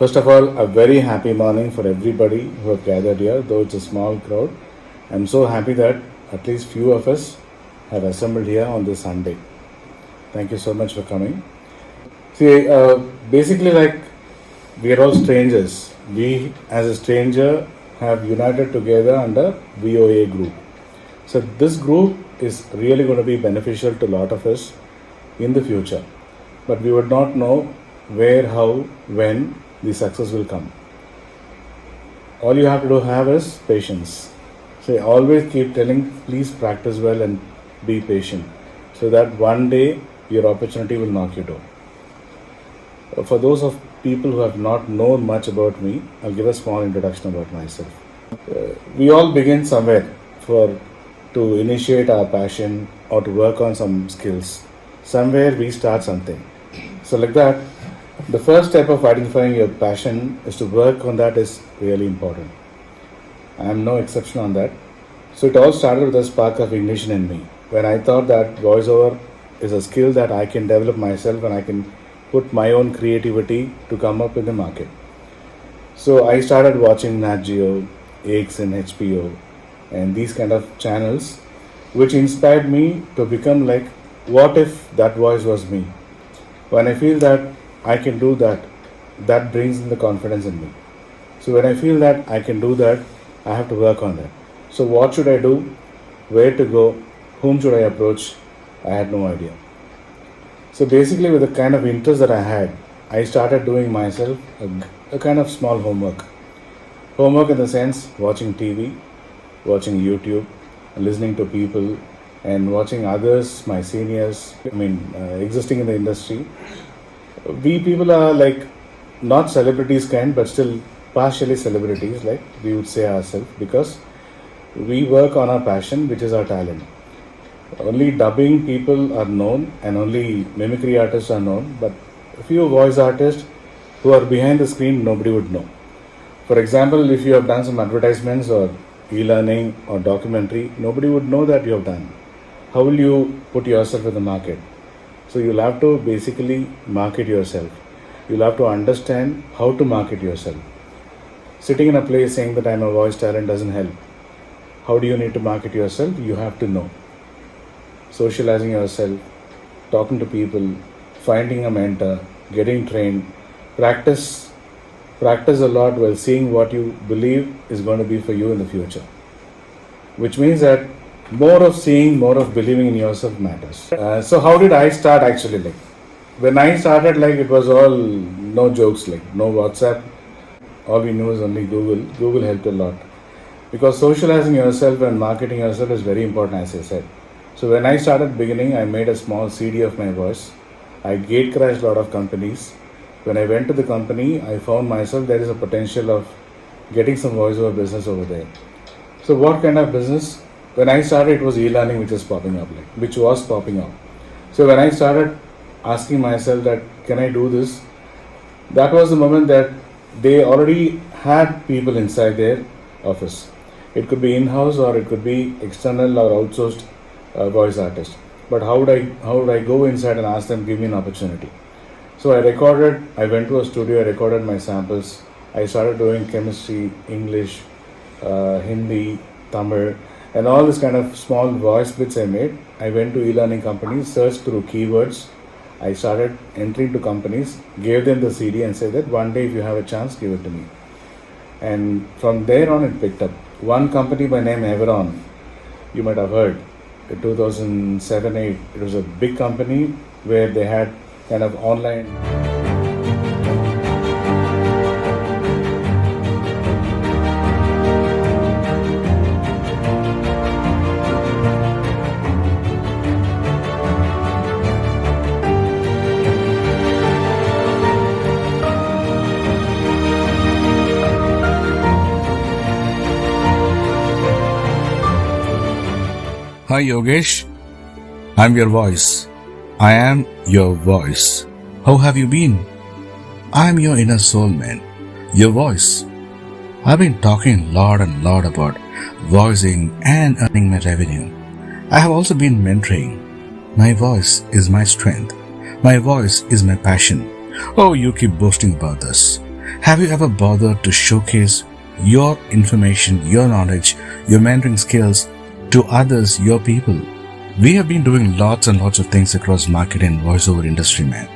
First of all, a very happy morning for everybody who have gathered here, though it's a small crowd. I'm so happy that at least few of us have assembled here on this Sunday. Thank you so much for coming. See, basically, like we are all strangers. We, as a stranger, have united together under VOA group. So this group is really going to be beneficial to a lot of us in the future. But we would not know where, how, when the success will come. All you have to do have is patience. So I always keep telling, please practice well and be patient, so that one day your opportunity will knock you down. For those of people who have not known much about me, I'll give a small introduction about myself. We all begin somewhere to initiate our passion or to work on some skills. Somewhere we start something. So like that, the first step of identifying your passion is to work on that is really important. I am no exception on that. So it all started with a spark of ignition in me, when I thought that voiceover is a skill that I can develop myself and I can put my own creativity to come up in the market. So I started watching Nat Geo, AX and HBO and these kind of channels, which inspired me to become like, what if that voice was me? When I feel that I can do that, that brings in the confidence in me. So when I feel that I can do that, I have to work on that. So what should I do? Where to go? Whom should I approach? I had no idea. So basically, with the kind of interest that I had, I started doing myself a kind of small homework. Homework in the sense watching TV, watching YouTube, listening to people, and watching others, my seniors, existing in the industry. We people are like not celebrities kind, but still partially celebrities, like we would say ourselves, because we work on our passion, which is our talent. Only dubbing people are known and only mimicry artists are known, but a few voice artists who are behind the screen, nobody would know. For example, if you have done some advertisements or e-learning or documentary, nobody would know that you have done. How will you put yourself in the market? So you'll have to basically market yourself. You'll have to understand how to market yourself. Sitting in a place saying that I'm a voice talent doesn't help. How do you need to market yourself? You have to know. Socializing yourself, talking to people, finding a mentor, getting trained, practice a lot while seeing what you believe is going to be for you in the future. Which means that more of seeing, more of believing in yourself matters. So how did I start actually? Like when I started, like it was all no jokes, like no WhatsApp. All we knew is only Google. Google helped a lot because socializing yourself and marketing yourself is very important, as I said. So when I started beginning, I made a small CD of my voice. I gate crashed a lot of companies. When I went to the company, I found myself there is a potential of getting some voiceover business over there. So what kind of business? When I started, it was e-learning which was popping up. So when I started asking myself that, can I do this? That was the moment that they already had people inside their office. It could be in-house or it could be external or outsourced voice artist. But how would I go inside and ask them, give me an opportunity? So I went to a studio, I recorded my samples. I started doing chemistry, English, Hindi, Tamil, and all this kind of small voice bits I made. I went to e-learning companies, searched through keywords. I started entering to companies, gave them the CD and said that one day if you have a chance, give it to me. And from there on it picked up. One company by name Everon, you might have heard, in 2007-8, it was a big company where they had kind of online. Hi Yogesh, I'm your voice. I am your voice. How have you been? I'm your inner soul man, your voice. I've been talking lot about voicing and earning my revenue. I have also been mentoring. My voice is my strength. My voice is my passion. Oh, you keep boasting about this. Have you ever bothered to showcase your information, your knowledge, your mentoring skills to others, your people? We have been doing lots and lots of things across market and voiceover industry, man.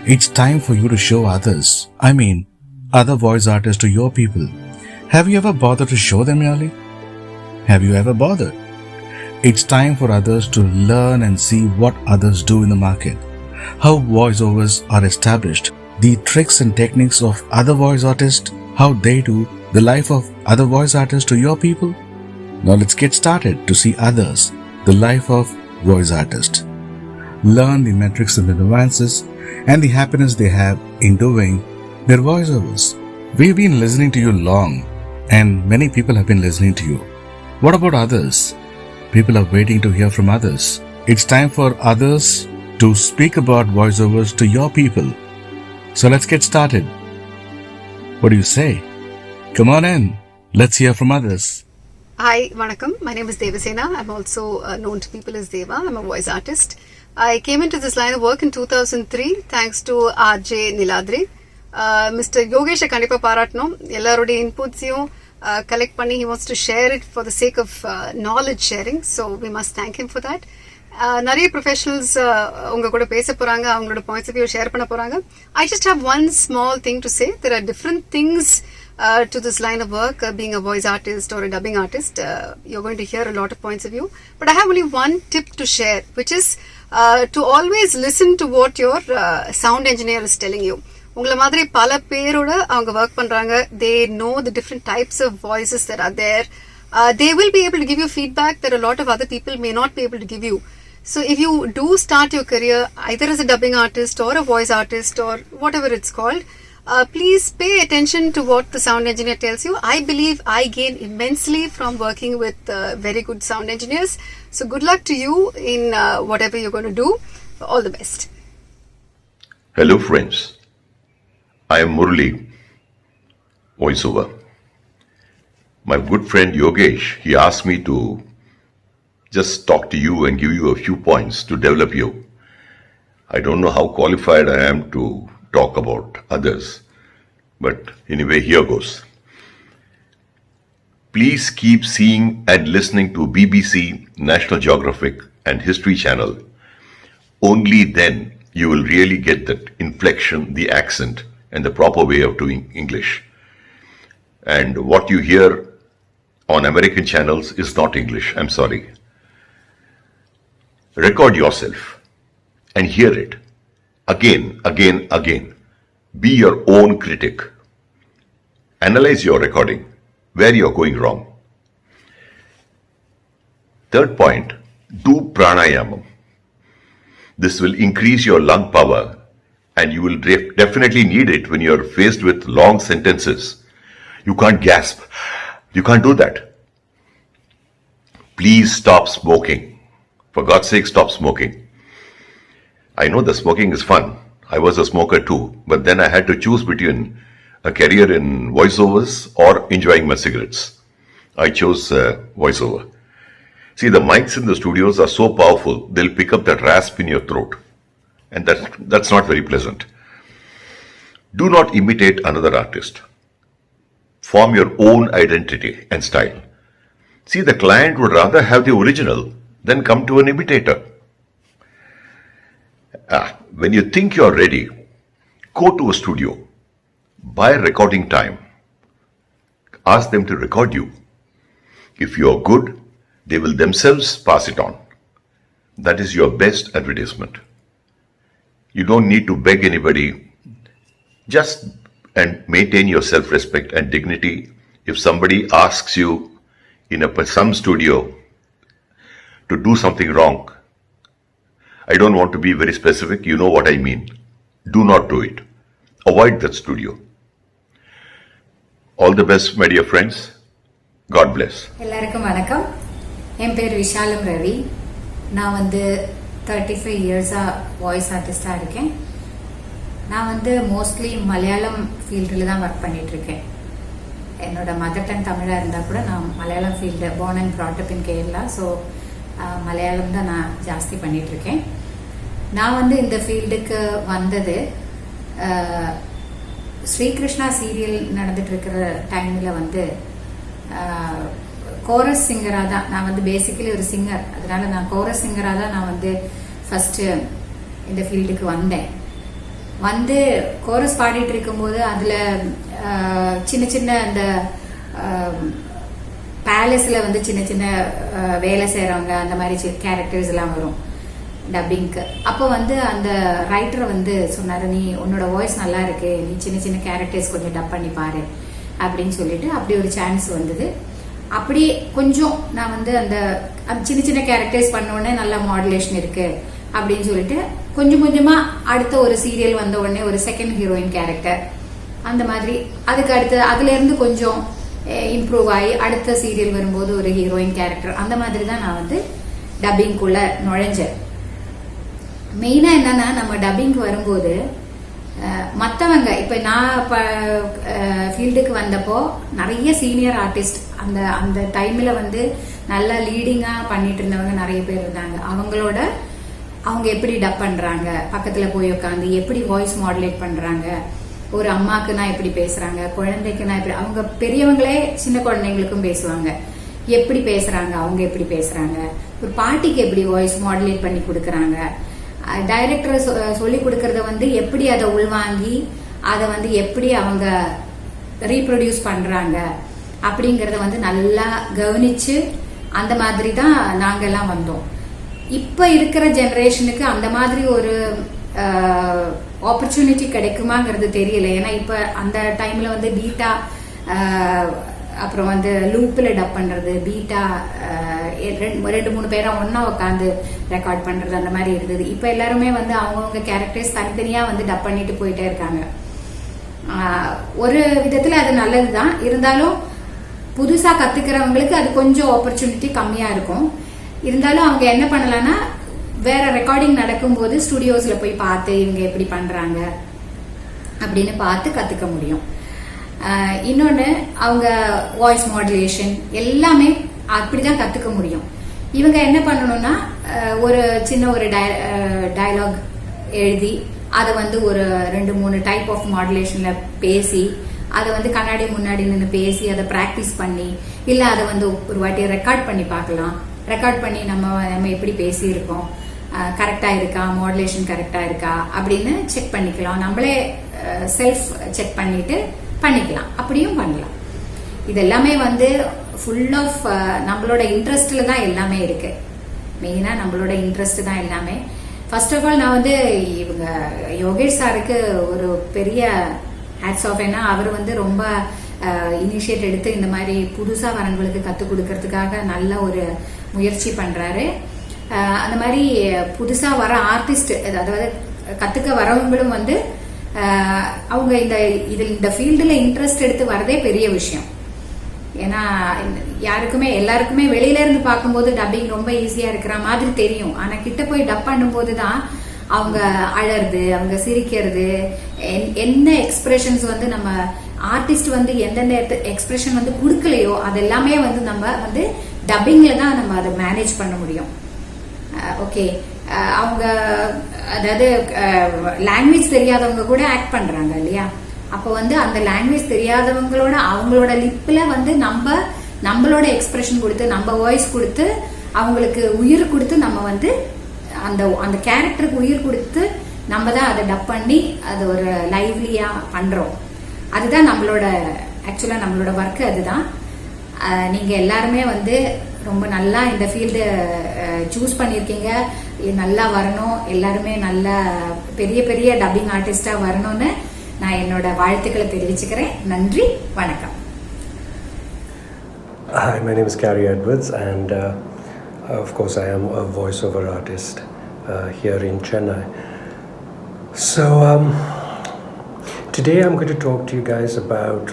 It's time for you to show others, other voice artists to your people. Have you ever bothered to show them early? Have you ever bothered? It's time for others to learn and see what others do in the market, how voiceovers are established, the tricks and techniques of other voice artists, how they do the life of other voice artists to your people. Now let's get started to see others, the life of voice artists. Learn the metrics and the nuances and the happiness they have in doing their voiceovers. We've been listening to you long, and many people have been listening to you. What about others? People are waiting to hear from others. It's time for others to speak about voiceovers to your people. So let's get started. What do you say? Come on in. Let's hear from others. Hi, Vanakkam. My name is Devasena. I'm also known to people as Deva. I'm a voice artist. I came into this line of work in 2003 thanks to RJ Niladri. Mr. Yogesh Kandipa Paratno, எல்லாரோட inputs-யும் collect பண்ணி, he wants to share it for the sake of knowledge sharing. So we must thank him for that. நிறைய professionals உங்க கூட பேச போறாங்க, அவங்களோட points of view share பண்ண போறாங்க. I just have one small thing to say. There are different things to this line of work, being a voice artist or a dubbing artist. You're going to hear a lot of points of view. But I have only one tip to share, which is to always listen to what your sound engineer is telling you. உங்களை மாதிரி பல பேரோட அவங்க work பண்றாங்க. They know the different types of voices that are there. They will be able to give you feedback that a lot of other people may not be able to give you. So if you do start your career either as a dubbing artist or a voice artist or whatever it's called, please pay attention to what the sound engineer tells you. I believe I gain immensely from working with very good sound engineers. So good luck to you in whatever you're going to do. All the best. Hello friends, I am Murli, voiceover. My good friend Yogesh, he asked me to just talk to you and give you a few points to develop you. I don't know how qualified I am to talk about others, but anyway, here goes. Please keep seeing and listening to BBC, National Geographic and History Channel. Only then you will really get that inflection, the accent, and the proper way of doing English. And what you hear on American channels is not English, I'm sorry. Record yourself and hear it again. Be your own critic. Analyze your recording, where you're going wrong. Third point, do pranayama. This will increase your lung power, and you will definitely need it when you're faced with long sentences. You can't gasp. You can't do that. Please stop smoking. For God's sake, stop smoking. I know the smoking is fun. I was a smoker too, but then I had to choose between a career in voiceovers or enjoying my cigarettes. I chose voiceover. See, the mics in the studios are so powerful, they'll pick up that rasp in your throat. And that's not very pleasant. Do not imitate another artist. Form your own identity and style. See, the client would rather have the original than come to an imitator. When you think you're ready, go to a studio, buy recording time, ask them to record you. If you're good, they will themselves pass it on. That is your best advertisement. You don't need to beg anybody. Just and maintain your self-respect and dignity. If somebody asks you in some studio to do something wrong, I don't want to be very specific, you know what I mean. Do not do it. Avoid that studio. All the best, my dear friends. God bless. எல்லாருக்கும் வணக்கம். என் பேர் விஷாலம் ரவி. நான் 35 இயர்ஸாக voice ஆர்டிஸ்டாக இருக்கேன். நான் mostly Malayalam ஃபீல்டில் தான் work பண்ணிகிட்ருக்கேன். என்னோட மதர் டங் தமிழாக இருந்தால் கூட நான் Malayalam field born and brought up in Kerala. So Malayalam தான் நான் ஜாஸ்தி பண்ணிகிட்ருக்கேன். நான் இந்த ஃபீல்டுக்கு வந்தது ஸ்ரீகிருஷ்ணா சீரியல் நடந்துட்டு இருக்கிற டைமில் வந்து கோரஸ் சிங்கராக தான் நான் வந்து பேசிக்கலி ஒரு சிங்கர், அதனால நான் கோரஸ் சிங்கராக தான் நான் வந்து ஃபஸ்ட்டு இந்த ஃபீல்டுக்கு வந்தேன். வந்து கோரஸ் பாடிட்டு இருக்கும்போது அதில் சின்ன சின்ன அந்த பேலஸில் வந்து சின்ன சின்ன வேலை செய்கிறவங்க அந்த மாதிரி கேரக்டர்ஸ் எல்லாம் வரும் டப்பிங்க்கு. அப்போ வந்து அந்த ரைட்டரை வந்து சொன்னார், நீ உன்னோட வாய்ஸ் நல்லா இருக்கு, நீ சின்ன சின்ன கேரக்டர்ஸ் கொஞ்சம் டப் பண்ணி பாரு அப்படின்னு சொல்லிட்டு அப்படி ஒரு சான்ஸ் வந்தது. அப்படி கொஞ்சம் நான் வந்து அந்த சின்ன சின்ன கேரக்டர்ஸ் பண்ண உடனே நல்லா மாடுலேஷன் இருக்கு அப்படின்னு சொல்லிட்டு கொஞ்சம் கொஞ்சமா அடுத்த ஒரு சீரியல் வந்த உடனே ஒரு செகண்ட் ஹீரோயின் கேரக்டர் அந்த மாதிரி, அதுக்கு அடுத்து அதுல இருந்து கொஞ்சம் இம்ப்ரூவ் ஆகி அடுத்த சீரியல் வரும்போது ஒரு ஹீரோயின் கேரக்டர், அந்த மாதிரி தான் நான் வந்து டப்பிங்குள்ள நுழைஞ்சேன். மெயினா என்னன்னா நம்ம டப்பிங்க்கு வரும்போது மற்றவங்க இப்போ நான் ஃபீல்டுக்கு வந்தப்போ நிறைய சீனியர் ஆர்டிஸ்ட் அந்த அந்த டைமில் வந்து நல்லா லீடிங்காக பண்ணிட்டு இருந்தவங்க நிறைய பேர் இருந்தாங்க. அவங்க எப்படி டப் பண்ணுறாங்க, பக்கத்தில் போய் உட்காந்து எப்படி வாய்ஸ் மாடுலேட் பண்ணுறாங்க, ஒரு அம்மாக்குன்னா எப்படி பேசுகிறாங்க, குழந்தைக்குன்னா எப்படி, அவங்க பெரியவங்களே சின்ன குழந்தைங்களுக்கும் பேசுவாங்க, எப்படி பேசுகிறாங்க, அவங்க எப்படி பேசுகிறாங்க, ஒரு பாட்டிக்கு எப்படி வாய்ஸ் மாடுலேட் பண்ணி கொடுக்குறாங்க, டைரக்டர் சொல்லி கொடுக்கறத வந்து எப்படி அதை உள்வாங்கி அதை வந்து எப்படி அவங்க ரீப்ரொடியூஸ் பண்றாங்க அப்படிங்கறத வந்து நல்லா கவனிச்சு அந்த மாதிரி தான் நாங்கெல்லாம் வந்தோம். இப்ப இருக்கிற ஜெனரேஷனுக்கு அந்த மாதிரி ஒரு ஆப்பர்ச்சுனிட்டி கிடைக்குமாங்கிறது தெரியல. ஏன்னா இப்ப அந்த டைம்ல வந்து பீட்டா அப்புறம் வந்து லூப்ல டப் பண்றது, பீட்டா 2-3 பேரா ஒன்னா உட்காந்து ரெக்கார்ட் பண்றது அந்த மாதிரி இருந்தது. இப்ப எல்லாருமே வந்து அவங்கவுங்க கேரக்டர்ஸ் தனித்தனியா வந்து டப் பண்ணிட்டு போயிட்டே இருக்காங்க. ஒரு விதத்துல அது நல்லதுதான், இருந்தாலும் புதுசா கத்துக்கிறவங்களுக்கு அது கொஞ்சம் ஆப்பர்ச்சுனிட்டி கம்மியா இருக்கும். இருந்தாலும் அவங்க என்ன பண்ணலாம்னா வேற ரெக்கார்டிங் நடக்கும்போது ஸ்டுடியோஸ்ல போய் பார்த்து இவங்க எப்படி பண்றாங்க அப்படின்னு பார்த்து கத்துக்க முடியும். இன்னொன்னு அவங்க வாய்ஸ் மாடுலேஷன் எல்லாமே அப்படிதான் கத்துக்க முடியும். இவங்க என்ன பண்ணணும்னா ஒரு சின்ன ஒரு டயலாக் எழுதி அதை வந்து ஒரு 2-3 டைப் ஆஃப் மாடுலேஷன்ல பேசி அதை வந்து கண்ணாடி முன்னாடி நின்று பேசி அதை பிராக்டிஸ் பண்ணி, இல்ல அதை வந்து ஒரு வாட்டி ரெக்கார்ட் பண்ணி பார்க்கலாம். ரெக்கார்ட் பண்ணி நம்ம எப்படி பேசியிருக்கோம், கரெக்டா இருக்கா, மாடுலேஷன் கரெக்டா இருக்கா அப்படின்னு செக் பண்ணிக்கலாம். நம்மளே செல்ஃப் செக் பண்ணிட்டு பண்ணிக்கலாம், அப்படியும் பண்ணலாம். இது எல்லாமே வந்து ஃபுல் ஆஃப் நம்மளோட இன்ட்ரெஸ்ட்ல தான் எல்லாமே இருக்கு. மெயினா நம்மளோட இன்ட்ரெஸ்ட் தான் எல்லாமே. ஃபர்ஸ்ட் ஆஃப் ஆல் நான் வந்து இவங்க யோகேஷ் சாருக்கு ஒரு பெரிய ஹேட்ஸ் ஆஃப். ஏன்னா அவர் வந்து ரொம்ப இனிஷியேட் எடுத்து இந்த மாதிரி புதுசா வரவங்களுக்கு கற்றுக் கொடுக்கறதுக்காக நல்ல ஒரு முயற்சி பண்றாரு. அந்த மாதிரி புதுசா வர ஆர்டிஸ்ட், அதாவது கத்துக்க வரவங்களும் வந்து அவங்க இந்த ஃபீல்டுல இன்ட்ரெஸ்ட் எடுத்து வரதே பெரிய விஷயம். ஏன்னா எல்லாருக்குமே வெளியில இருந்து பார்க்கும்போது டப்பிங் ரொம்ப ஈஸியா இருக்கிற மாதிரி தெரியும். ஆனா கிட்ட போய் டப் பண்ணும்போது தான் அவங்க அழறது, அவங்க சிரிக்கிறது, என்ன எக்ஸ்பிரஷன்ஸ் வந்து நம்ம ஆர்டிஸ்ட் வந்து எந்தெந்த எக்ஸ்பிரஷன் வந்து கொடுக்கலையோ அதெல்லாமே வந்து நம்ம வந்து டப்பிங்ல தான் நம்ம அதை மேனேஜ் பண்ண முடியும். ஓகே, அவங்க அதாவது லாங்குவேஜ் தெரியாதவங்க கூட ஆக்ட் பண்றாங்க இல்லையா? அப்போ வந்து அந்த லாங்குவேஜ் தெரியாதவங்களோட அவங்களோட லிப்ல வந்து நம்மளோட எக்ஸ்பிரஷன் கொடுத்து நம்ம வாய்ஸ் கொடுத்து அவங்களுக்கு உயிர் கொடுத்து நம்ம வந்து அந்த கேரக்டருக்கு உயிர் கொடுத்து நம்ம தான் அதை டப் பண்ணி அது ஒரு லைவ்லியா பண்றோம். அதுதான் ஆக்சுவலா நம்மளோட ஒர்க். அதுதான் நீங்க எல்லாருமே வந்து ரொம்ப நல்லா இந்த ஃபீல்டு சூஸ் பண்ணியிருக்கீங்க. நல்லா வரணும், எல்லாருமே நல்லா பெரிய பெரிய டப்பிங் ஆர்டிஸ்டா வரணும்னு நான் என்னோட வாழ்த்துக்களை தெரிவிச்சுக்கிறேன். நன்றி, வணக்கம். Hi, my name is Carrie Edwards, and of course I am a voiceover artist here in Chennai. So today I'm going to talk to you guys about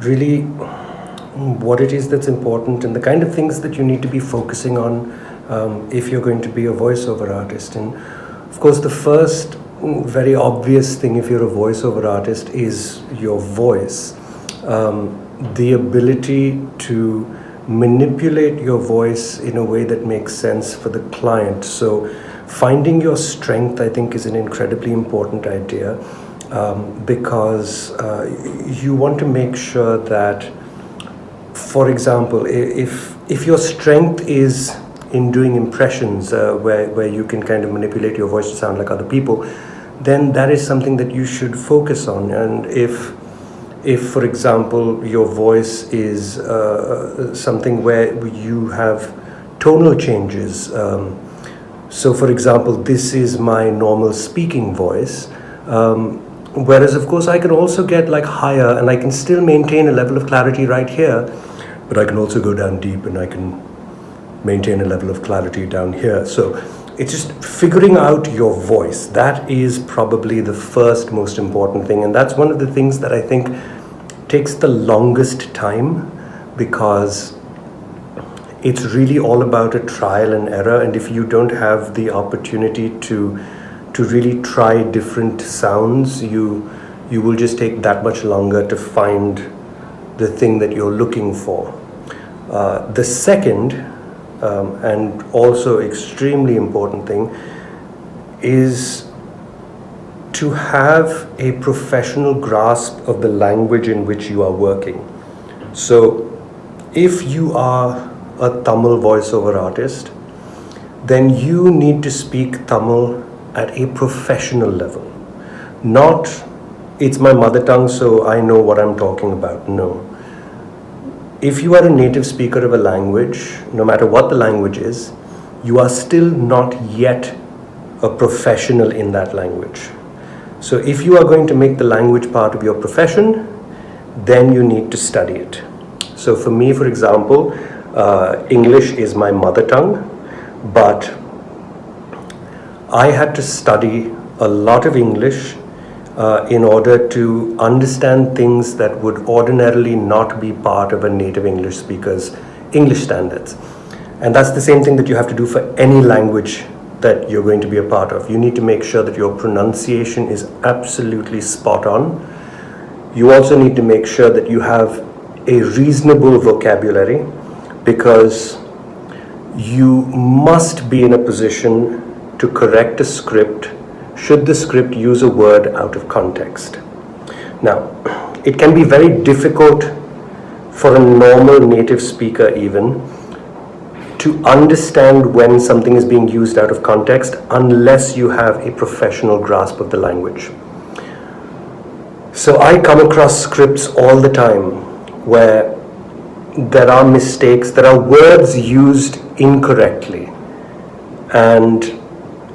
really what it is that's important and the kind of things that you need to be focusing on if you're going to be a voiceover artist. And of course the first very obvious thing if you're a voiceover artist is your voice. The ability to manipulate your voice in a way that makes sense for the client. So finding your strength, I think, is an incredibly important idea. because you want to make sure that, for example, if your strength is in doing impressions where you can kind of manipulate your voice to sound like other people, then that is something that you should focus on. And if for example your voice is something where you have tonal changes, so for example this is my normal speaking voice, whereas of course I can also get like higher and I can still maintain a level of clarity right here, but I can also go down deep and I can maintain a level of clarity down here. So it's just figuring out your voice. That is probably the first most important thing, and that's one of the things that I think takes the longest time, because it's really all about a trial and error, and if you don't have the opportunity to really try different sounds, you will just take that much longer to find the thing that you're looking for. The second and also extremely important thing is to have a professional grasp of the language in which you are working. So if you are a Tamil voiceover artist, then you need to speak Tamil at a professional level. Not, it's my mother tongue so I know what I'm talking about. No. If you are a native speaker of a language, no matter what the language is, you are still not yet a professional in that language. So if you are going to make the language part of your profession, then you need to study it. So for me, for example, English is my mother tongue, but I had to study a lot of English in order to understand things that would ordinarily not be part of a native English speaker's English standards. And that's the same thing that you have to do for any language that you're going to be a part of. You need to make sure that your pronunciation is absolutely spot on. You also need to make sure that you have a reasonable vocabulary, because you must be in a position to correct a script should the script use a word out of context. Now, it can be very difficult for a normal native speaker even to understand when something is being used out of context unless you have a professional grasp of the language. So I come across scripts all the time where there are mistakes, there are words used incorrectly, and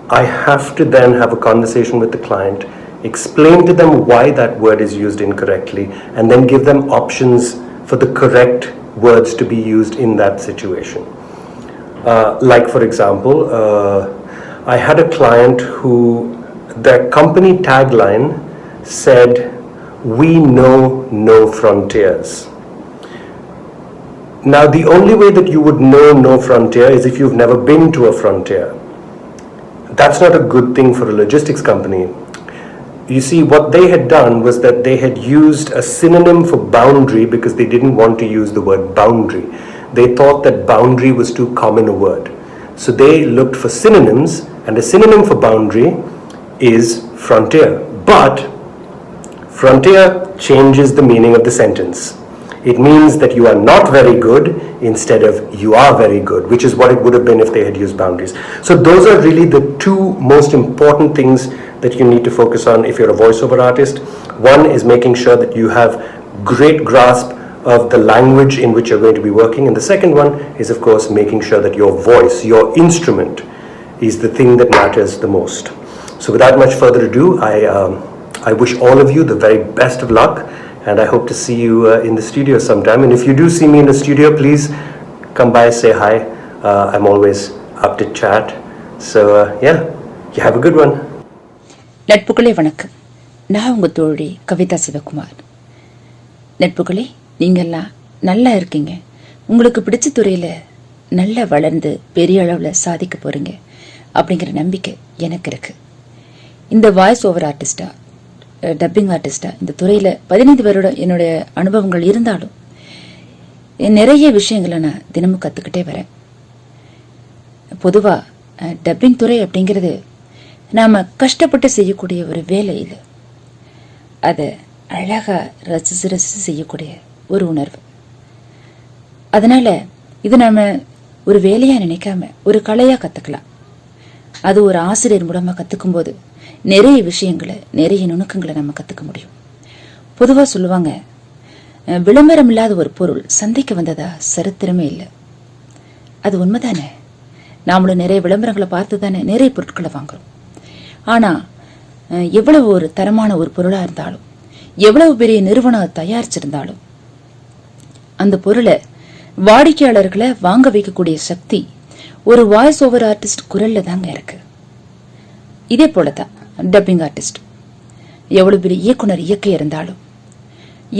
I have to then have a conversation with the client, explain to them why that word is used incorrectly, and then give them options for the correct words to be used in that situation. Like for example, I had a client who, their company tagline said, "We know no frontiers." Now the only way that you would know no frontier is if you've never been to a frontier. That's not a good thing for a logistics company. You see, what they had done was that they had used a synonym for boundary because they didn't want to use the word boundary. They thought that boundary was too common a word. So they looked for synonyms, and a synonym for boundary is frontier. But frontier changes the meaning of the sentence. It means that you are not very good instead of you are very good, which is what it would have been if they had used boundaries. So those are really the two most important things that you need to focus on if you're a voiceover artist. One is making sure that you have great grasp of the language in which you're going to be working. And the second one is, of course, making sure that your voice, your instrument, is the thing that matters the most. So without much further ado, I wish all of you the very best of luck. And I hope to see you in the studio sometime. And if you do see me in the studio, please come by, say hi. I'm always up to chat. So yeah, you have a good one. நட்புகளே வணக்கம். நான் உங்கள் தோழி கவிதா சிவகுமார். நட்புகளே, நீங்கள்லாம் நல்லா இருக்கீங்க. உங்களுக்கு பிடிச்ச துறையில் நல்லா வளர்ந்து பெரிய அளவில் சாதிக்க போகிறீங்க அப்படிங்கிற நம்பிக்கை எனக்கு இருக்குது. இந்த வாய்ஸ் ஓவர் ஆர்டிஸ்டாக, டப்பிங் ஆர்டிஸ்டாக இந்த துறையில் 15 வருடம் என்னுடைய அனுபவங்கள் இருந்தாலும் நிறைய விஷயங்களை நான் தினமும் கற்றுக்கிட்டே வரேன். பொதுவாக டப்பிங் துறை அப்படிங்கிறது நாம் கஷ்டப்பட்டு செய்யக்கூடிய ஒரு வேலை. இது அதை அழகாக ரசித்து ரசித்து செய்யக்கூடிய ஒரு உணர்வு. அதனால் இது நம்ம ஒரு வேலையாக நினைக்காம ஒரு கலையாக கற்றுக்கலாம். அது ஒரு ஆசிரியர் மூலமாக கற்றுக்கும்போது நிறைய விஷயங்களை, நிறைய நுணுக்கங்களை நம்ம கற்றுக்க முடியும். பொதுவாக சொல்லுவாங்க, விளம்பரம் இல்லாத ஒரு பொருள் சந்தைக்கு வந்ததா சரித்திரமே இல்லை. அது உண்மைதானே. நாமளும் நிறைய விளம்பரங்களை பார்த்து தானே நிறைய பொருட்களை வாங்குறோம். ஆனால் எவ்வளவு ஒரு தரமான ஒரு பொருளாக இருந்தாலும், எவ்வளவு பெரிய நிறுவனம் தயாரிச்சிருந்தாலும், அந்த பொருளை வாடிக்கையாளர்களை வாங்க வைக்கக்கூடிய சக்தி ஒரு வாய்ஸ் ஓவர் ஆர்டிஸ்ட் குரல்ல தாங்க இருக்கு. இதே போலதான் டப்பிங் ஆர்டிஸ்ட். எவ்வளவு பெரிய இயக்குனர் இயக்க இருந்தாலும்,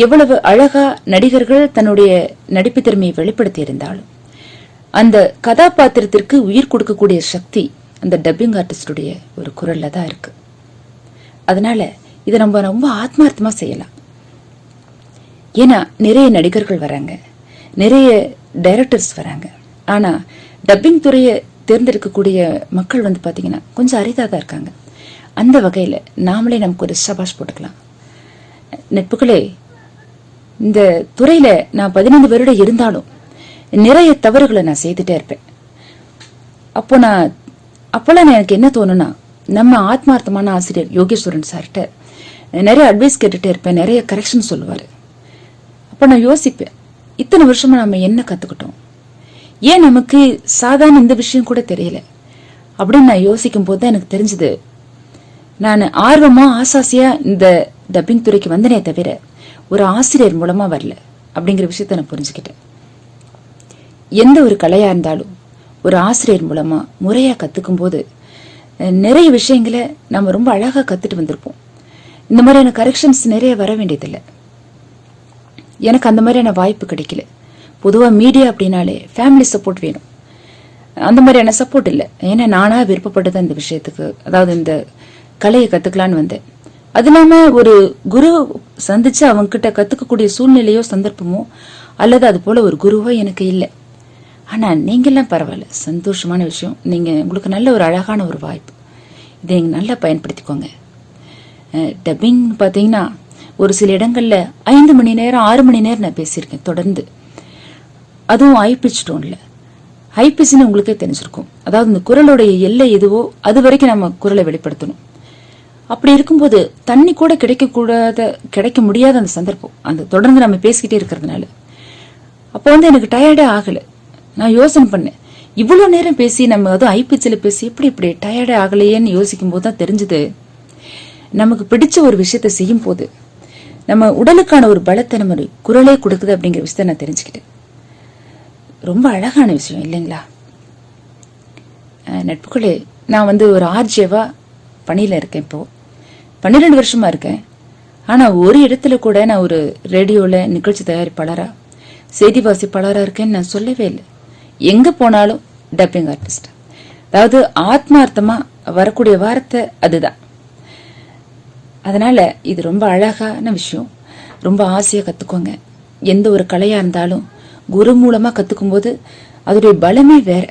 எவ்வளவு அழகா நடிகர்கள் தன்னுடைய நடிப்பு திறமையை வெளிப்படுத்தி இருந்தாலும், அந்த கதாபாத்திரத்திற்கு உயிர் கொடுக்கக்கூடிய சக்தி அந்த டப்பிங் ஆர்டிஸ்டுடைய ஒரு குரல்ல தான் இருக்கு. அதனால இதை நம்ம ரொம்ப ஆத்மார்த்தமா செய்யலாம். ஏன்னா நிறைய நடிகர்கள் வராங்க, நிறைய டைரக்டர்ஸ் வராங்க. ஆனா டப்பிங் துறையை தேர்ந்தெடுக்கக்கூடிய மக்கள் பாத்தீங்கன்னா கொஞ்சம் அரிதாக தான் இருக்காங்க. அந்த வகையில் நாமளே நமக்கு ஒரு சபாஷ் போட்டுக்கலாம். நட்புகளே, இந்த துறையில நான் 15 வருடம் இருந்தாலும் நிறைய தவறுகளை நான் செய்துட்டே இருப்பேன். அப்போல்லாம் எனக்கு என்ன தோணுன்னா, நம்ம ஆத்மார்த்தமான ஆசிரியர் யோகேஸ்வரன் சார்கிட்ட நிறைய அட்வைஸ் கேட்டுட்டே இருப்பேன், நிறைய கரெக்ஷன் சொல்லுவார். அப்போ நான் யோசிப்பேன், இத்தனை வருஷமா நம்ம என்ன கற்றுக்கிட்டோம், ஏன் நமக்கு சாதாரண இந்த விஷயம் கூட தெரியல அப்படின்னு நான் யோசிக்கும் போது தான் எனக்கு தெரிஞ்சது, நான் ஆர்வமா ஆசாசியா இந்த டப்பிங் துறைக்கு வந்தனே தவிர ஒரு ஆசிரியர் மூலமா வரல அப்படிங்கிற விஷயத்த நான் புரிஞ்சுக்கிட்டேன். எந்த ஒரு கலையா இருந்தாலும் ஒரு ஆசிரியர் மூலமா முறையா கத்துக்கும் போது நிறைய விஷயங்களை நம்ம ரொம்ப அழகா கத்துட்டு வந்திருப்போம். இந்த மாதிரியான கரெக்ஷன்ஸ் நிறைய வர வேண்டியதில்லை. எனக்கு அந்த மாதிரியான வாய்ப்பு கிடைக்கல. பொதுவாக மீடியா அப்படின்னாலே ஃபேமிலி சப்போர்ட் வேணும். அந்த மாதிரியான சப்போர்ட் இல்லை. ஏன்னா நானா விருப்பப்பட்டது இந்த விஷயத்துக்கு, அதாவது இந்த கலையை கத்துக்கலான்னு வந்தேன். அது இல்லாம ஒரு குரு சந்திச்சு அவங்க கிட்ட கத்துக்கக்கூடிய சூழ்நிலையோ சந்தர்ப்பமோ அல்லது அது போல ஒரு குருவோ எனக்கு இல்லை. ஆனா நீங்கெல்லாம் பரவாயில்ல, சந்தோஷமான விஷயம். நீங்க உங்களுக்கு நல்ல ஒரு அழகான ஒரு வாய்ப்பு, இதை நல்லா பயன்படுத்திக்கோங்க. டப்பிங் பார்த்தீங்கன்னா ஒரு சில இடங்கள்ல 5 மணி நேரம் 6 மணி நேரம் நான் பேசியிருக்கேன் தொடர்ந்து. அதுவும் ஹை பிச் டோன்ல. ஹை பிச்னு உங்களுக்கே தெரிஞ்சிருக்கும். அதாவது இந்த குரலுடைய எல்லை எதுவோ அது வரைக்கும் நம்ம குரலை வெளிப்படுத்தணும். அப்படி இருக்கும்போது தண்ணி கூட கிடைக்க முடியாத அந்த சந்தர்ப்பம், அந்த தொடர்ந்து நம்ம பேசிக்கிட்டே இருக்கிறதுனால அப்போ எனக்கு டயர்டே ஆகல. நான் யோசனை பண்ணேன், இவ்வளவு நேரம் பேசி நம்ம அதுவும் ஹை பிச்சில் பேசி இப்படி டயர்டே ஆகலையேன்னு யோசிக்கும் போது தான் தெரிஞ்சது, நமக்கு பிடிச்ச ஒரு விஷயத்த செய்யும் போது நம்ம உடலுக்கான ஒரு பலத்தை நம்ம குரலே கொடுக்குது அப்படிங்கிற விஷயத்த நான் தெரிஞ்சுக்கிட்டேன். ரொம்ப அழகான விஷயம் இல்லைங்களா நட்புகளே? நான் ஒரு ஆர்ஜேவா பணியில இருக்கேன். இப்போ 12 வருஷமா இருக்கேன். ஆனா ஒரு இடத்துல கூட நான் ஒரு ரேடியோல நிகழ்ச்சி தயாரிப்பாளரா செய்தி வாசிப்பாளரா இருக்கேன்னு நான் சொல்லவே இல்லை. எங்க போனாலும் டப்பிங் ஆர்டிஸ்ட். அதாவது ஆத்மார்த்தமா வரக்கூடிய வார்த்தை அதுதான். அதனால இது ரொம்ப அழகான விஷயம். ரொம்ப ஆசையா கத்துக்கோங்க. எந்த ஒரு கலையா இருந்தாலும் குரு மூலமா கத்துக்கும் போது அதோடைய பலமே வேற.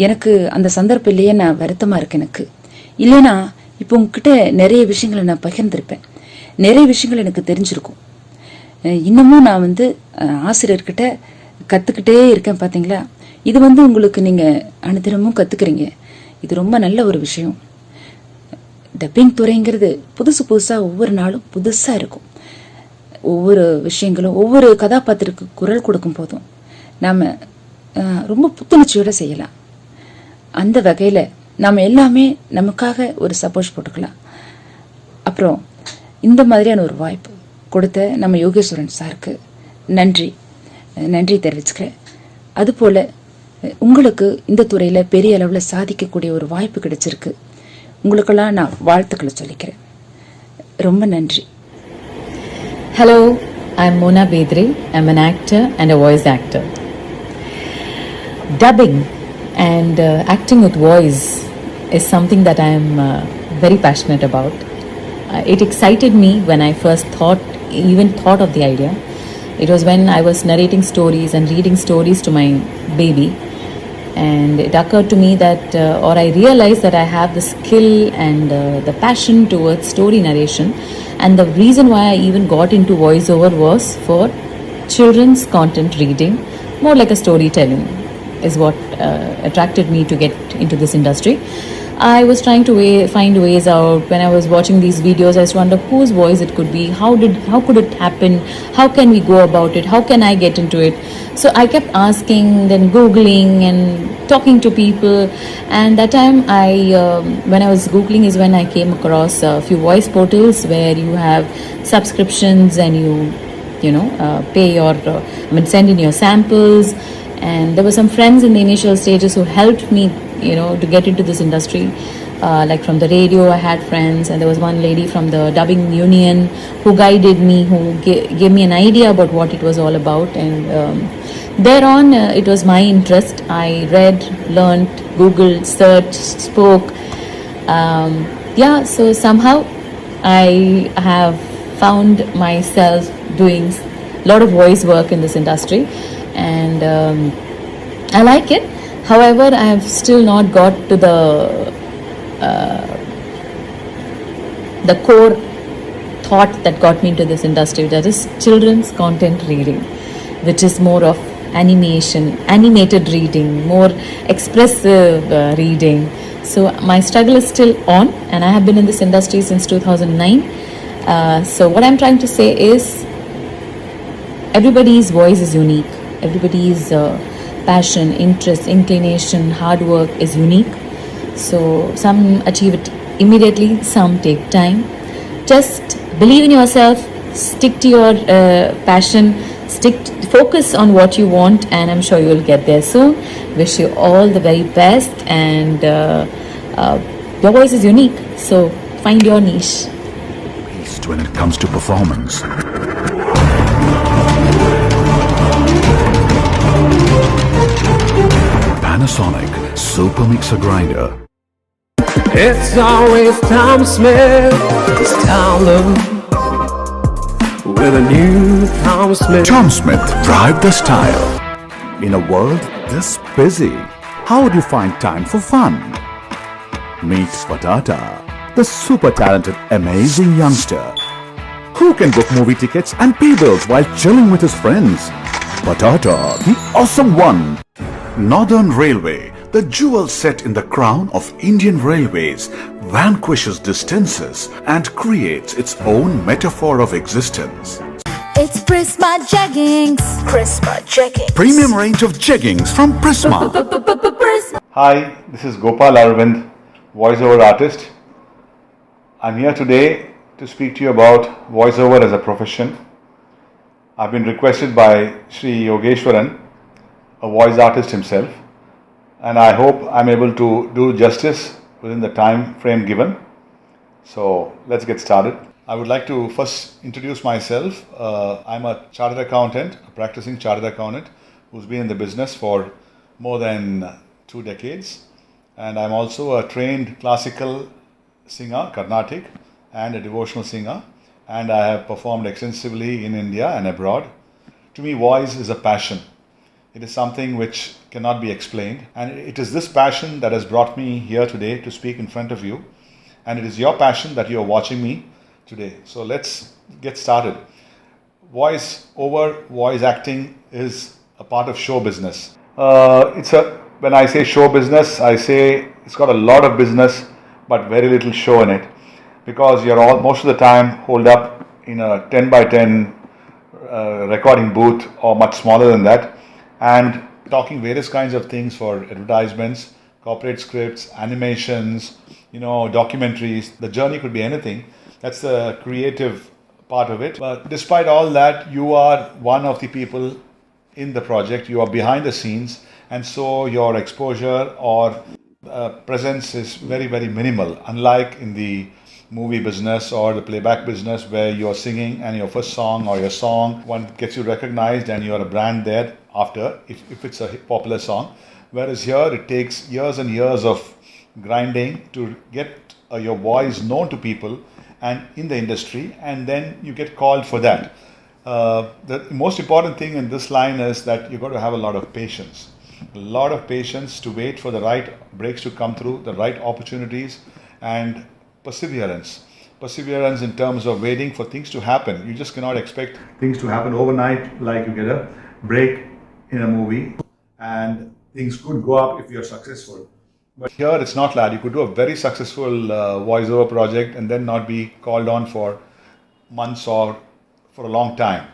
எனக்கு அந்த சந்தர்ப்பம் இல்லையே, நான் வருத்தமா இருக்கேன். எனக்கு இல்லைன்னா இப்போ உங்ககிட்ட நிறைய விஷயங்களை நான் பகிர்ந்திருப்பேன், நிறைய விஷயங்கள் எனக்கு தெரிஞ்சிருக்கும். இன்னமும் நான் ஆசிரியர்கிட்ட கத்துக்கிட்டே இருக்கேன். பாத்தீங்களா, இது உங்களுக்கு நீங்க அனுதினமும் கத்துக்கிறீங்க. இது ரொம்ப நல்ல ஒரு விஷயம். டப்பிங் துறைங்கிறது புதுசா ஒவ்வொரு நாளும் புதுசா இருக்கும். ஒவ்வொரு விஷயங்களும் ஒவ்வொரு கதாபாத்திரத்துக்கு குரல் கொடுக்கும் போதும் நாம ரொம்ப புத்துணர்ச்சியோட செய்யலாம். அந்த வகையில நாம எல்லாமே நமக்காக ஒரு சப்போர்ட் போட்டுக்கலாம். அப்புறம் இந்த மாதிரியான ஒரு வாய்ப்பு கொடுத்த நம்ம யோகேஸ்வரன் சாருக்கு நன்றி தெரிவிச்சுக்கிறேன். அதுபோல உங்களுக்கு இந்த துறையில பெரிய அளவுல சாதிக்கக்கூடிய ஒரு வாய்ப்பு கிடைச்சிருக்கு. உங்களுக்கெல்லாம் நான் வாழ்த்துக்களை சொல்லிக்கிறேன். ரொம்ப நன்றி. Hello, I'm Mona Bedre. I'm an actor and a voice actor. Dubbing and acting with voice is something that I'm very passionate about. It excited me when I first even thought of the idea. It was when I was narrating stories and reading stories to my baby, and it occurred to me that or I realized that I have the skill and the passion towards story narration, And the reason why I even got into voiceover was for children's content reading, more like a storytelling, is what attracted me to get into this industry. I was trying to find ways out. When I was watching these videos, I used to wonder whose voice it could be, how could it happen, how can we go about it, how can I get into it. So I kept asking, then googling and talking to people. And that time when I was googling is when I came across a few voice portals where you have subscriptions and pay your send in your samples. And there were some friends in the initial stages who helped me to get into this industry. Like from the radio I had friends, and there was one lady from the dubbing union who guided me, who gave me an idea about what it was all about. And thereon it was my interest. I read, learned, googled, searched, spoke. So somehow I have found myself doing a lot of voice work in this industry, and I like it. However, I have still not got to the core thought that got me into this industry, that is children's content reading, which is more of animated reading, more expressive reading. So my struggle is still on, and I have been in this industry since 2009. So what I'm trying to say is everybody's voice is unique. Everybody's passion, interest, inclination, hard work is unique. So some achieve it immediately, some take time. Just believe in yourself, stick to your passion, focus on what you want, and I'm sure you'll get there soon. Wish you all the very best, and your voice is unique, so find your niche. Beast when it comes to performance. Panasonic Super Mixer Grinder. It's always Tom Smith, it's Tom with a new Tom Smith. Tom Smith, drive the style. In a world this busy, how would you find time for fun? Meet Patata, the super talented, amazing youngster who can book movie tickets and pay bills while chilling with his friends. Patata, the awesome one. Northern Railway, the jewel set in the crown of Indian Railways, vanquishes distances and creates its own metaphor of existence. It's Prisma Jeggings. Prisma Jeggings. Premium range of jeggings from Prisma. Hi, this is Gopal Arvind, voiceover artist. I'm here today to speak to you about voiceover as a profession. I've been requested by Sri Yogeshwaran, a voice artist himself, and I hope I'm able to do justice within the time frame given. So let's get started. I would like to first introduce myself. I'm a chartered accountant, a practicing chartered accountant who's been in the business for more than 2 decades, and I'm also a trained classical singer, Carnatic, and a devotional singer, and I have performed extensively in India and abroad. To me, voice is a passion. It is something which cannot be explained, and it is this passion that has brought me here today to speak in front of you, and it is your passion that you are watching me today. So let's get started. Voice over, voice acting is a part of show business. When I say show business, I say it's got a lot of business but very little show in it, because you're all most of the time holed up in a 10 by 10 recording booth or much smaller than that, and talking various kinds of things for advertisements, corporate scripts, animations, documentaries. The journey could be anything. That's the creative part of it. But despite all that, you are one of the people in the project. You are behind the scenes, and so your exposure or presence is very, very minimal, unlike in the movie business or the playback business, where you're singing and your first song or your song one gets you recognized and you're a brand there after, if it's a popular song. Whereas here it takes years and years of grinding to get your voice known to people and in the industry, and then you get called for that. The most important thing in this line is that you've got to have a lot of patience. A lot of patience to wait for the right breaks to come through, the right opportunities, and perseverance. perseverance in terms of waiting for things to happen. You just cannot expect things to happen overnight, like you get a break in a movie and things could go up if you're successful. But here it's not that. You could do a very successful voiceover project and then not be called on for months or for a long time.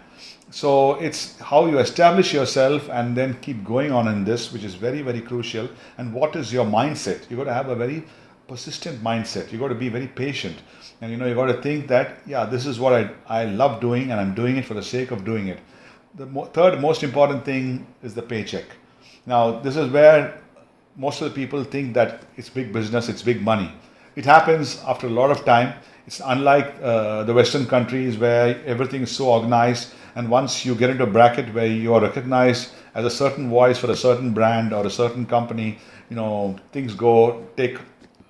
So it's how you establish yourself and then keep going on in this, which is very, very crucial. And what is your mindset? You got to have a very persistent mindset. You got to be very patient. And you got to think that, yeah, this is what I love doing and I'm doing it for the sake of doing it. The third most important thing is the paycheck. Now, this is where most of the people think that it's big business, it's big money. It happens after a lot of time. It's unlike the Western countries where everything is so organized, and once you get into a bracket where you are recognized as a certain voice for a certain brand or a certain company, things take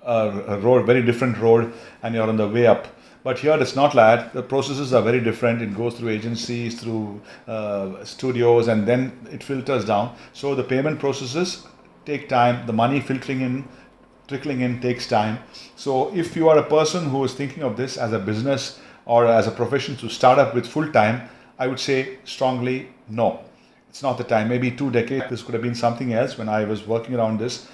a road, very different road, and you're on the way up. But here it's not like that. The processes are very different. It goes through agencies, through studios, and then it filters down. So the payment processes take time. The money trickling in takes time. So if you are a person who is thinking of this as a business or as a profession to start up with full time, I would say strongly no. It's not the time. Maybe 2 decades, this could have been something else when I was working around this.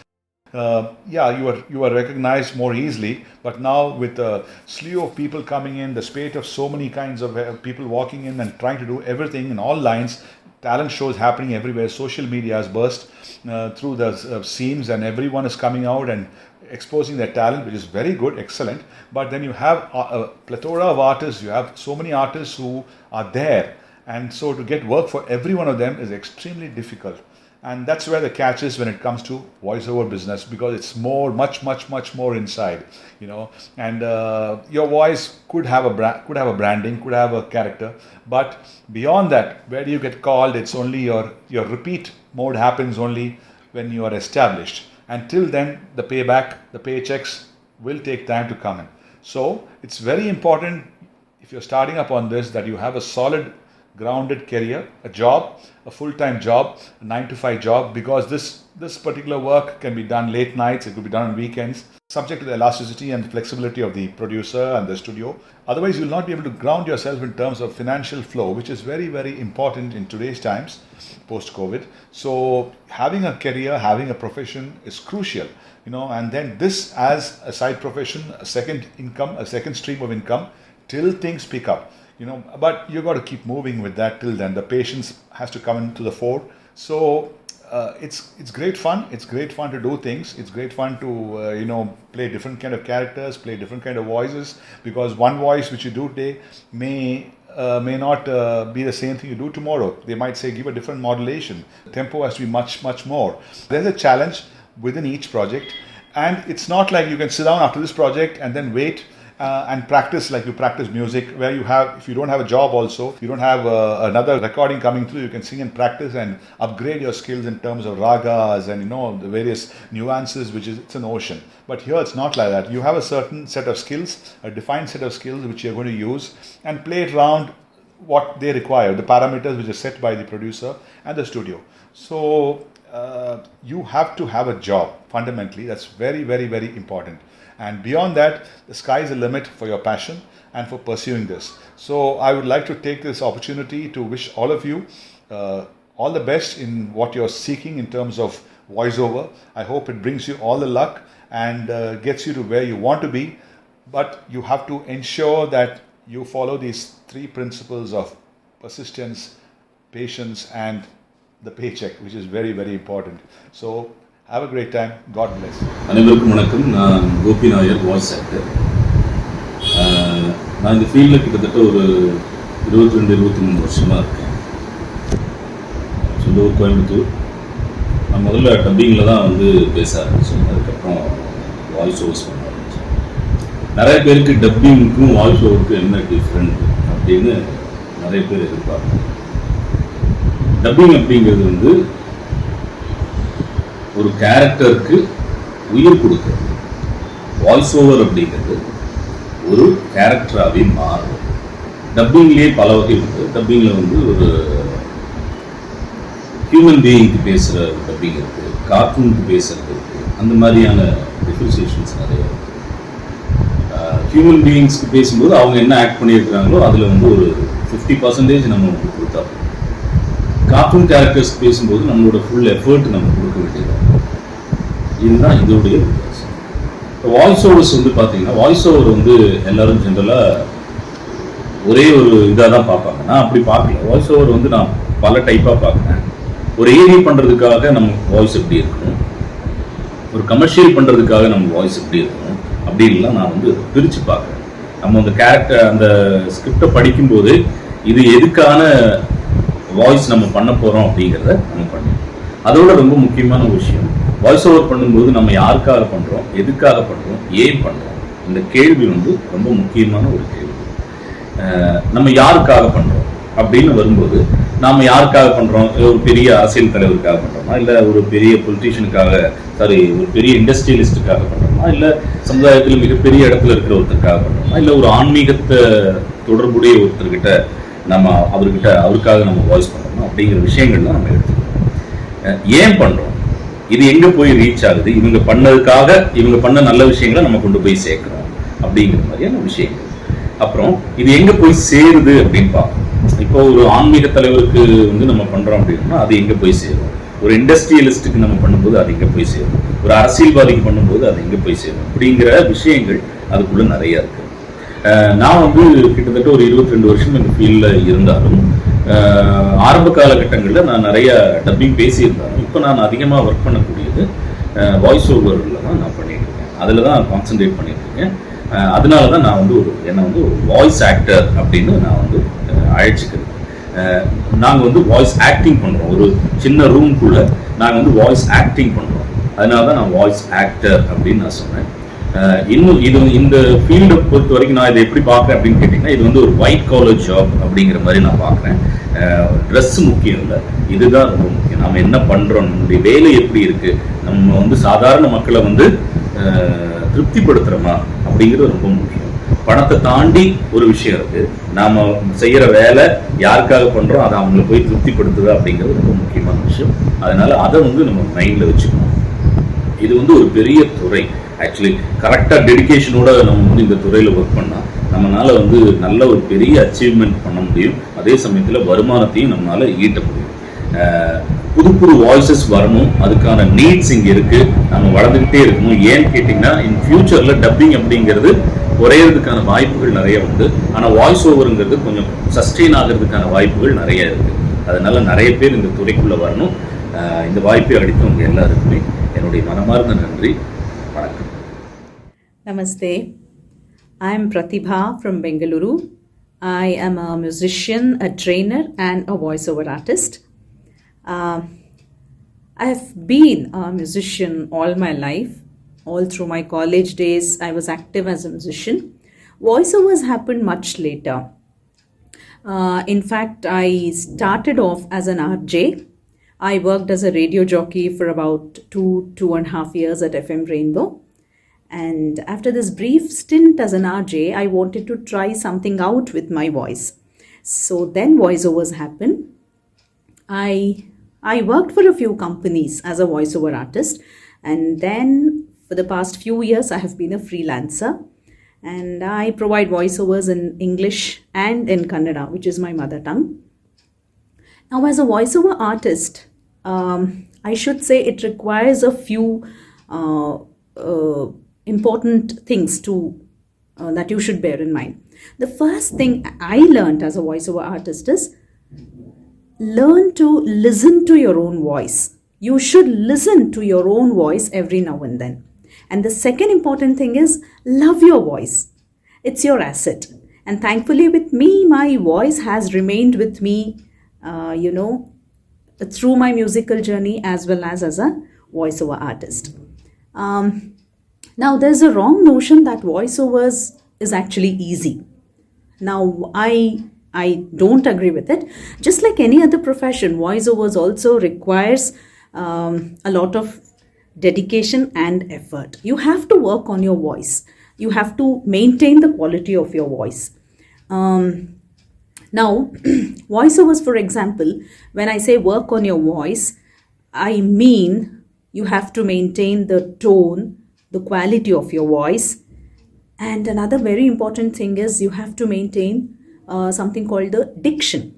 You are recognized more easily, but now with the slew of people coming in, the spate of so many kinds of people walking in and trying to do everything in all lines, talent shows happening everywhere, social media has burst through the seams, and everyone is coming out and exposing their talent, which is very good, excellent. But then you have a plethora of artists, you have so many artists who are there, and so to get work for every one of them is extremely difficult. And that's where the catch is when it comes to voiceover business, because it's much more inside, And your voice could have a branding, could have a character, but beyond that, where do you get called? It's only your repeat mode happens only when you are established. Until then, the payback, the paychecks will take time to come in. So it's very important if you're starting up on this that you have a solid, grounded career, a job, a full-time job, a 9-to-5 job, because this particular work can be done late nights, it could be done on weekends, subject to the elasticity and flexibility of the producer and the studio. Otherwise, you'll not be able to ground yourself in terms of financial flow, which is very, very important in today's times, post-COVID. So having a career, having a profession is crucial, and then this as a side profession, a second income, a second stream of income, till things pick up. But you got to keep moving with that till then. The patience has to come into the fore. So it's great fun. It's great fun to do things. It's great fun to play different kind of characters, play different kind of voices, because one voice which you do today may not be the same thing you do tomorrow. They might say give a different modulation. The tempo has to be much more. There's a challenge within each project, and it's not like you can sit down after this project and then wait and practice like you practice music, where if you don't have a job also, you don't have another recording coming through, you can sing and practice and upgrade your skills in terms of ragas and the various nuances, it's an ocean. But here it's not like that. You have a certain set of skills, a defined set of skills which you're going to use and play it around what they require, the parameters which are set by the producer and the studio. So you have to have a job, fundamentally. That's very, very, very important. And beyond that, the sky is the limit for your passion and for pursuing this. So I would like to take this opportunity to wish all of you all the best in what you're seeking in terms of voiceover. I hope it brings you all the luck and gets you to where you want to be. But you have to ensure that you follow these 3 principles of persistence, patience, and the paycheck, which is very, very important. So have a great time. God bless. அனைவருக்கும் வணக்கம். நான் Gopi Nair, voice actor. நான் இந்த ஃபீல்டில் கிட்டத்தட்ட ஒரு 22-23 வருஷமாக இருக்கேன். சொந்த ஊர் கோயம்புத்தூர். நான் முதல்ல டப்பிங்கில் தான் பேச ஆரம்பித்தேன். அதுக்கப்புறம் வாய்ஸ் ஓவர்ஸ் பண்ண ஆரம்பித்தேன். நிறைய பேருக்கு டப்பிங்க்கும் வாய்ஸ் ஓவருக்கும் என்ன டிஃப்ரெண்ட் அப்படின்னு நிறைய பேர் எதிர்பார்ப்பாங்க. டப்பிங் அப்படிங்கிறது ஒரு கேரக்டருக்கு உயிர் கொடுக்குறது. வாய்ஸ் ஓவர் அப்படிங்கிறது ஒரு கேரக்டராகவே மாறும். டப்பிங்லேயே பல வகை இருக்குது. டப்பிங்கில் ஒரு ஹியூமன் பீயிங்க்கு பேசுகிற டப்பிங் இருக்குது, கார்ட்டூனுக்கு பேசுகிறது இருக்குது. அந்த மாதிரியான டிஃப்ரென்சியேஷன்ஸ் நிறைய இருக்குது. ஹியூமன் பீயிங்ஸ்க்கு பேசும்போது அவங்க என்ன ஆக்ட் பண்ணியிருக்கிறாங்களோ அதில் வந்து ஒரு 50% நம்ம வந்து கொடுத்தா, கார்ட்டூன் கேரக்டர்ஸ் பேசும்போது நம்மளோட ஃபுல் எஃபர்ட் நம்ம கொடுக்க வேண்டியது. இதுதான் இதோடைய வித்தியாசம். இப்போ வாய்ஸ் ஓவர்ஸ் வந்து பார்த்தீங்கன்னா, வாய்ஸ் ஓவர் வந்து எல்லாரும் ஜென்ரலாக ஒரே ஒரு இதாக தான் பார்ப்பாங்க. நான் அப்படி பார்க்கல. வாய்ஸ் ஓவர் வந்து நான் பல டைப்பாக பார்க்குறேன். ஒரு ஏவி பண்ணுறதுக்காக நம்ம வாய்ஸ் எப்படி இருக்கணும், ஒரு கமர்ஷியல் பண்ணுறதுக்காக நம்ம வாய்ஸ் எப்படி இருக்கணும் அப்படின்லாம் நான் வந்து பிரித்து பார்க்குறேன். நம்ம அந்த கேரக்டர் அந்த ஸ்கிரிப்டை படிக்கும்போது இது எதுக்கான வாய்ஸ் நம்ம பண்ண போகிறோம் அப்படிங்கிறத நம்ம பண்ணுவோம். அதோட ரொம்ப முக்கியமான விஷயம், வாய்ஸ் ஓவர் பண்ணும்போது நம்ம யாருக்காக பண்ணுறோம், எதுக்காக பண்ணுறோம், ஏன் பண்ணுறோம், இந்த கேள்வி வந்து ரொம்ப முக்கியமான ஒரு கேள்வி. நம்ம யாருக்காக பண்ணுறோம் அப்படின்னு வரும்போது, நாம் யாருக்காக பண்ணுறோம், ஒரு பெரிய அரசியல் தலைவருக்காக பண்ணுறோமா, இல்லை ஒரு பெரிய பொலிட்டீஷியனுக்காக, ஒரு பெரிய இண்டஸ்ட்ரியலிஸ்டுக்காக பண்ணுறோமா, இல்லை சமுதாயத்தில் மிகப்பெரிய இடத்துல இருக்கிற ஒருத்தருக்காக பண்ணுறோமா, இல்லை ஒரு ஆன்மீகத்தை தொடர்புடைய ஒருத்தர்கிட்ட நம்ம அவருக்காக நம்ம வாய்ஸ் பண்ணுறோமா அப்படிங்கிற விஷயங்கள்லாம் நம்ம எடுத்துக்கணும். ஏன் பண்ணுறோம், இது எங்கே போய் ரீச் ஆகுது, இவங்க பண்ணதுக்காக இவங்க பண்ண நல்ல விஷயங்களை நம்ம கொண்டு போய் சேர்க்குறோம் அப்படிங்கிற மாதிரியான விஷயங்கள். அப்புறம் இது எங்கே போய் சேருது அப்படின்னு பார்ப்போம். இப்போ ஒரு ஆன்மீக தலைவருக்கு வந்து நம்ம பண்ணுறோம் அப்படின்னா அது எங்கே போய் சேரும், ஒரு இண்டஸ்ட்ரியலிஸ்ட்டுக்கு நம்ம பண்ணும்போது அது எங்கே போய் சேரும், ஒரு அரசியல்வாதிக்கு பண்ணும்போது அது எங்கே போய் சேரும் அப்படிங்கிற விஷயங்கள் அதுக்குள்ளே நிறையா இருக்குது. நான் வந்து கிட்டத்தட்ட ஒரு 22 வருஷம் இந்த ஃபீல்டில் இருந்தாலும், ஆரம்ப காலகட்டங்களில் நான் நிறைய டப்பிங் பேசியிருந்தாலும், இப்போ நான் அதிகமாக ஒர்க் பண்ணக்கூடியது வாய்ஸ் ஓவரில் தான் நான் பண்ணிட்டு இருக்கேன். அதில் தான் கான்சன்ட்ரேட் பண்ணிட்டு இருக்கேன். அதனால தான் நான் வந்து என்னை வந்து ஒரு வாய்ஸ் ஆக்டர் அப்படின்னு நான் வந்து அழைச்சிக்கிறேன். நாங்கள் வந்து வாய்ஸ் ஆக்டிங் பண்ணுறோம். ஒரு சின்ன ரூம்குள்ளே நாங்கள் வந்து வாய்ஸ் ஆக்டிங் பண்ணுறோம். அதனால தான் நான் வாய்ஸ் ஆக்டர் அப்படின்னு நான் சொன்னேன். இன்னும் இது இந்த ஃபீல்டை பொறுத்த வரைக்கும் நான் இதை எப்படி பார்க்குறேன் அப்படின்னு கேட்டிங்கன்னா, இது வந்து ஒரு ஒயிட் காலர் ஜாப் அப்படிங்கிற மாதிரி நான் பார்க்குறேன். ட்ரெஸ்ஸு முக்கியம் இல்லை, இதுதான் ரொம்ப முக்கியம். நம்ம என்ன பண்ணுறோம், நம்மளுடைய வேலை எப்படி இருக்குது, நம்ம வந்து சாதாரண மக்களை வந்து திருப்திப்படுத்துகிறோமா அப்படிங்கிறது ரொம்ப முக்கியம். பணத்தை தாண்டி ஒரு விஷயம் இருக்குது. நாம் செய்கிற வேலை யாருக்காக பண்ணுறோம், அதை அவங்கள போய் திருப்திப்படுத்துதா அப்படிங்கிறது ரொம்ப முக்கியமான விஷயம். அதனால் அதை வந்து நம்ம மைண்டில் வச்சுக்கணும். இது வந்து ஒரு பெரிய துறை. ஆக்சுவலி கரெக்டாக டெடிக்கேஷனோட நம்ம வந்து இந்த துறையில் ஒர்க் பண்ணால் நம்மளால் வந்து நல்ல ஒரு பெரிய அச்சீவ்மெண்ட் பண்ண முடியும். அதே சமயத்தில் வருமானத்தையும் நம்மளால் ஈட்ட முடியும். புது புது வாய்ஸஸ் வரணும், அதுக்கான நீட்ஸ் இங்கே இருக்குது. நம்ம வளர்ந்துக்கிட்டே இருக்கணும். ஏன்னு கேட்டிங்கன்னா, இன் ஃபியூச்சரில் டப்பிங் அப்படிங்கிறது குறையிறதுக்கான வாய்ப்புகள் நிறைய உண்டு. ஆனால் வாய்ஸ் ஓவருங்கிறது கொஞ்சம் சஸ்டெயின் ஆகிறதுக்கான வாய்ப்புகள் நிறைய இருக்குது. அதனால் நிறைய பேர் இந்த துறைக்குள்ளே வரணும். இந்த வாய்ப்பை அளித்தவங்க எல்லாருக்குமே என்னுடைய மனமார்ந்த நன்றி. வணக்கம். Namaste. I am Pratibha from Bengaluru. I am a musician, a trainer, and a voiceover artist. I have been a musician all my life. All through my college days, I was active as a musician. Voiceovers happened much later. In fact, I started off as an RJ. I worked as a radio jockey for about 2.5 years at FM Rainbow. And after this brief stint as an RJ, I wanted to try something out with my voice. So then voiceovers happened. I worked for a few companies as a voiceover artist, and then for the past few years I have been a freelancer, and I provide voiceovers in English and in Kannada, which is my mother tongue. Now, as a voiceover artist, I should say it requires a few important things that you should bear in mind. The first thing I learned as a voiceover artist is learn to listen to your own voice. You should listen to your own voice every now and then. And the second important thing is love your voice. It's your asset. And thankfully with me, my voice has remained with me, through my musical journey as well as a voiceover artist. Now, there's a wrong notion that voiceovers is actually easy. Now, I don't agree with it. Just like any other profession, voiceovers also requires a lot of dedication and effort. You have to work on your voice. You have to maintain the quality of your voice. Now, voiceovers, for example, when I say work on your voice, I mean you have to maintain the tone, the quality of your voice, And another very important thing is you have to maintain something called the diction.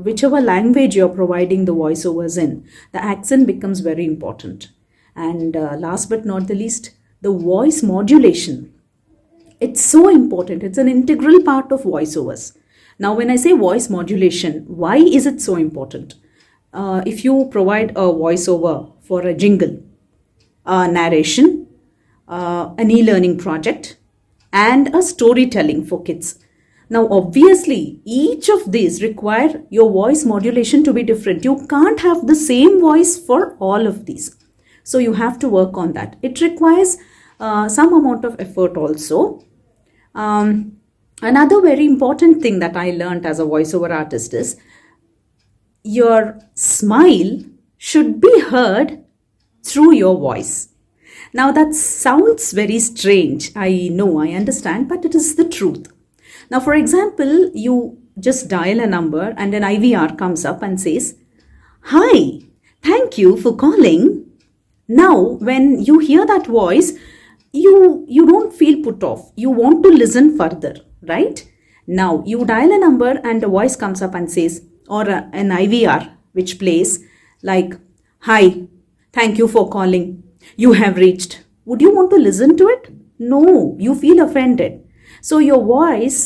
Whichever language you're providing the voiceovers in, the accent becomes very important. And last but not the least, the voice modulation. It's so important. It's an integral part of voiceovers. Now, when I say voice modulation, why is it so important? If you provide a voiceover for a jingle, a narration, an e-learning project, and a storytelling for kids. Now, obviously, each of these require your voice modulation to be different. You can't have the same voice for all of these. So you have to work on that. It requires some amount of effort also. Another very important thing that I learned as a voiceover artist is your smile should be heard through your voice. Now that sounds very strange. I know, I understand, but it is the truth. Now, for example, you just dial a number and an IVR comes up and says, "Hi, thank you for calling." Now, when you hear that voice, you don't feel put off. You want to listen further, right? Now, you dial a number and a voice comes up and says, or an IVR which plays like, "Hi, thank you for calling. You have reached." Would you want to listen to it? No, you feel offended. So your voice,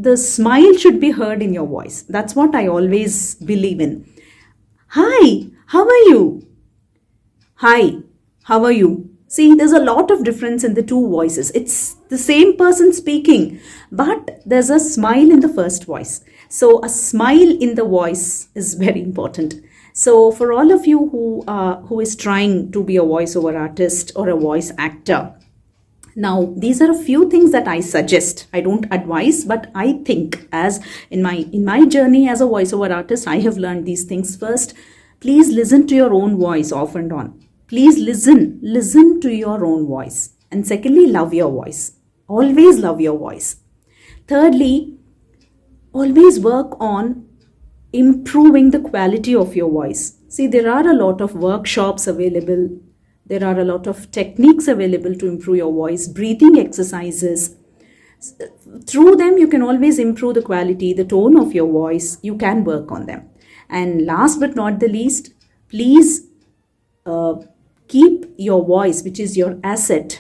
the smile should be heard in your voice. That's what I always believe in. "Hi, how are you?" "Hi, how are you?" See, there's a lot of difference in the two voices. It's the same person speaking, but there's a smile in the first voice. So a smile in the voice is very important. So for all of you who is trying to be a voiceover artist or a voice actor, now these are a few things that I suggest. I don't advise, but I think as in my journey as a voiceover artist, I have learned these things. First, please listen to your own voice off and on. Please listen to your own voice. And secondly, love your voice. Always love your voice. Thirdly, always work on improving the quality of your voice. See, there are a lot of workshops available. There are a lot of techniques available to improve your voice, breathing exercises. Through them, you can always improve the quality, the tone of your voice. You can work on them. And last but not the least, please keep your voice, which is your asset,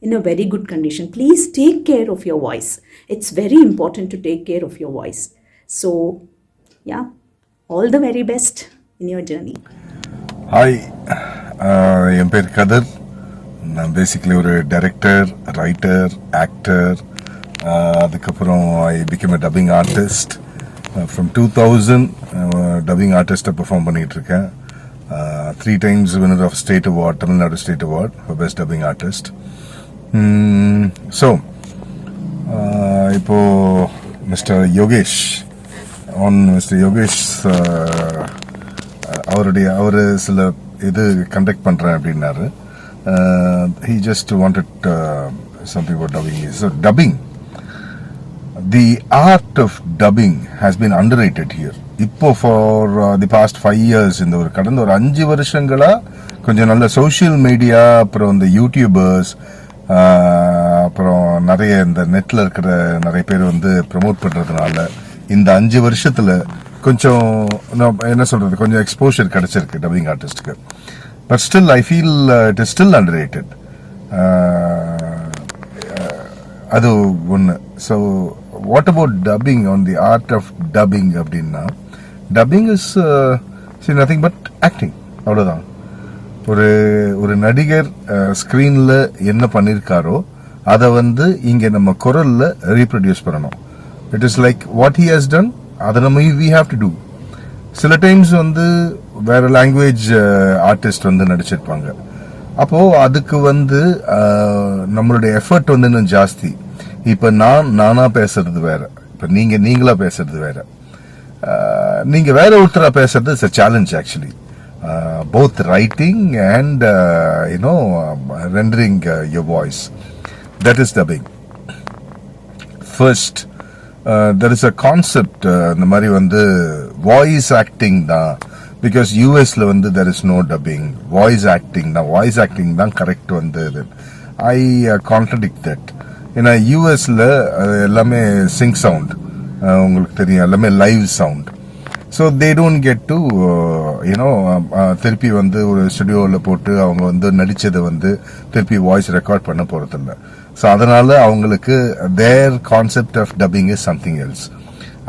in a very good condition. Please take care of your voice. It's very important to take care of your voice. So, yeah, all the very best in your journey. Hi, என் பேர் கதர். நான் basically ஒரு director, writer, actor. அதுக்கப்புறம் I became a dubbing artist. From 2000 dubbing ஆர்டிஸ்ட்டை perform பண்ணிகிட்ருக்கேன். 3 times winner of State Award, Tamil Nadu State Award for Best Dubbing Artist. So, இப்போ mister Yogesh அவர் சில இது கண்டக்ட் பண்ணுறேன் அப்படின்னாரு. he just wanted something about dubbing. So dubbing, the art of dubbing has been underrated here. இப்போ for the past 5 years, இந்த ஒரு கடந்த ஒரு 5 வருஷங்களா கொஞ்சம் நல்ல சோஷியல் மீடியா, அப்புறம் இந்த யூடியூபர்ஸ், அப்புறம் நிறைய இந்த நெட்டில் இருக்கிற நிறைய பேர் வந்து ப்ரமோட் பண்ணுறதுனால இந்த 5 வருஷத்தில் கொஞ்சம் என்ன சொல்கிறது, கொஞ்சம் எக்ஸ்போஷர் கிடச்சிருக்கு டப்பிங் ஆர்டிஸ்ட்டுக்கு. But still I feel it is still underrated. அது ஒன்று. So what about dubbing, on the art of dubbing அப்படின்னா, dubbing is nothing but acting, அவ்வளோதான். ஒரு நடிகர் ஸ்க்ரீனில் என்ன பண்ணியிருக்காரோ அதை வந்து இங்கே நம்ம குரலில் ரீப்ரொடியூஸ் பண்ணணும். It is like what he has done, அதை நம்ம வி ஹாவ் டு டூ. சில டைம்ஸ் வந்து வேற லாங்குவேஜ் ஆர்டிஸ்ட் வந்து நடிச்சிருப்பாங்க. அப்போது அதுக்கு வந்து நம்மளுடைய எஃபர்ட் வந்து இன்னும் ஜாஸ்தி. இப்போ நானாக பேசுறது வேற, இப்போ நீங்களா பேசுறது வேற, நீங்கள் வேற ஒருத்தரா பேசுறது it's a challenge actually. Both writing and rendering your voice. That is dubbing. First, there is a concept இந்த மாதிரி வந்து voice acting தான். Because USல வந்து there is no dubbing, voice acting தான். Voice acting தான் correct வந்து. I contradict that. ஏன்னா யூஎஸில் எல்லாமே சிங்க் சவுண்ட், உங்களுக்கு தெரியும், எல்லாமே live sound. So they don't get to you know திருப்பி வந்து ஒரு ஸ்டுடியோவில் போட்டு அவங்க வந்து நடித்ததை வந்து திருப்பி வாய்ஸ் ரெக்கார்ட் பண்ண போகிறதில்ல. ஸோ அதனால அவங்களுக்கு their concept of dubbing is something else.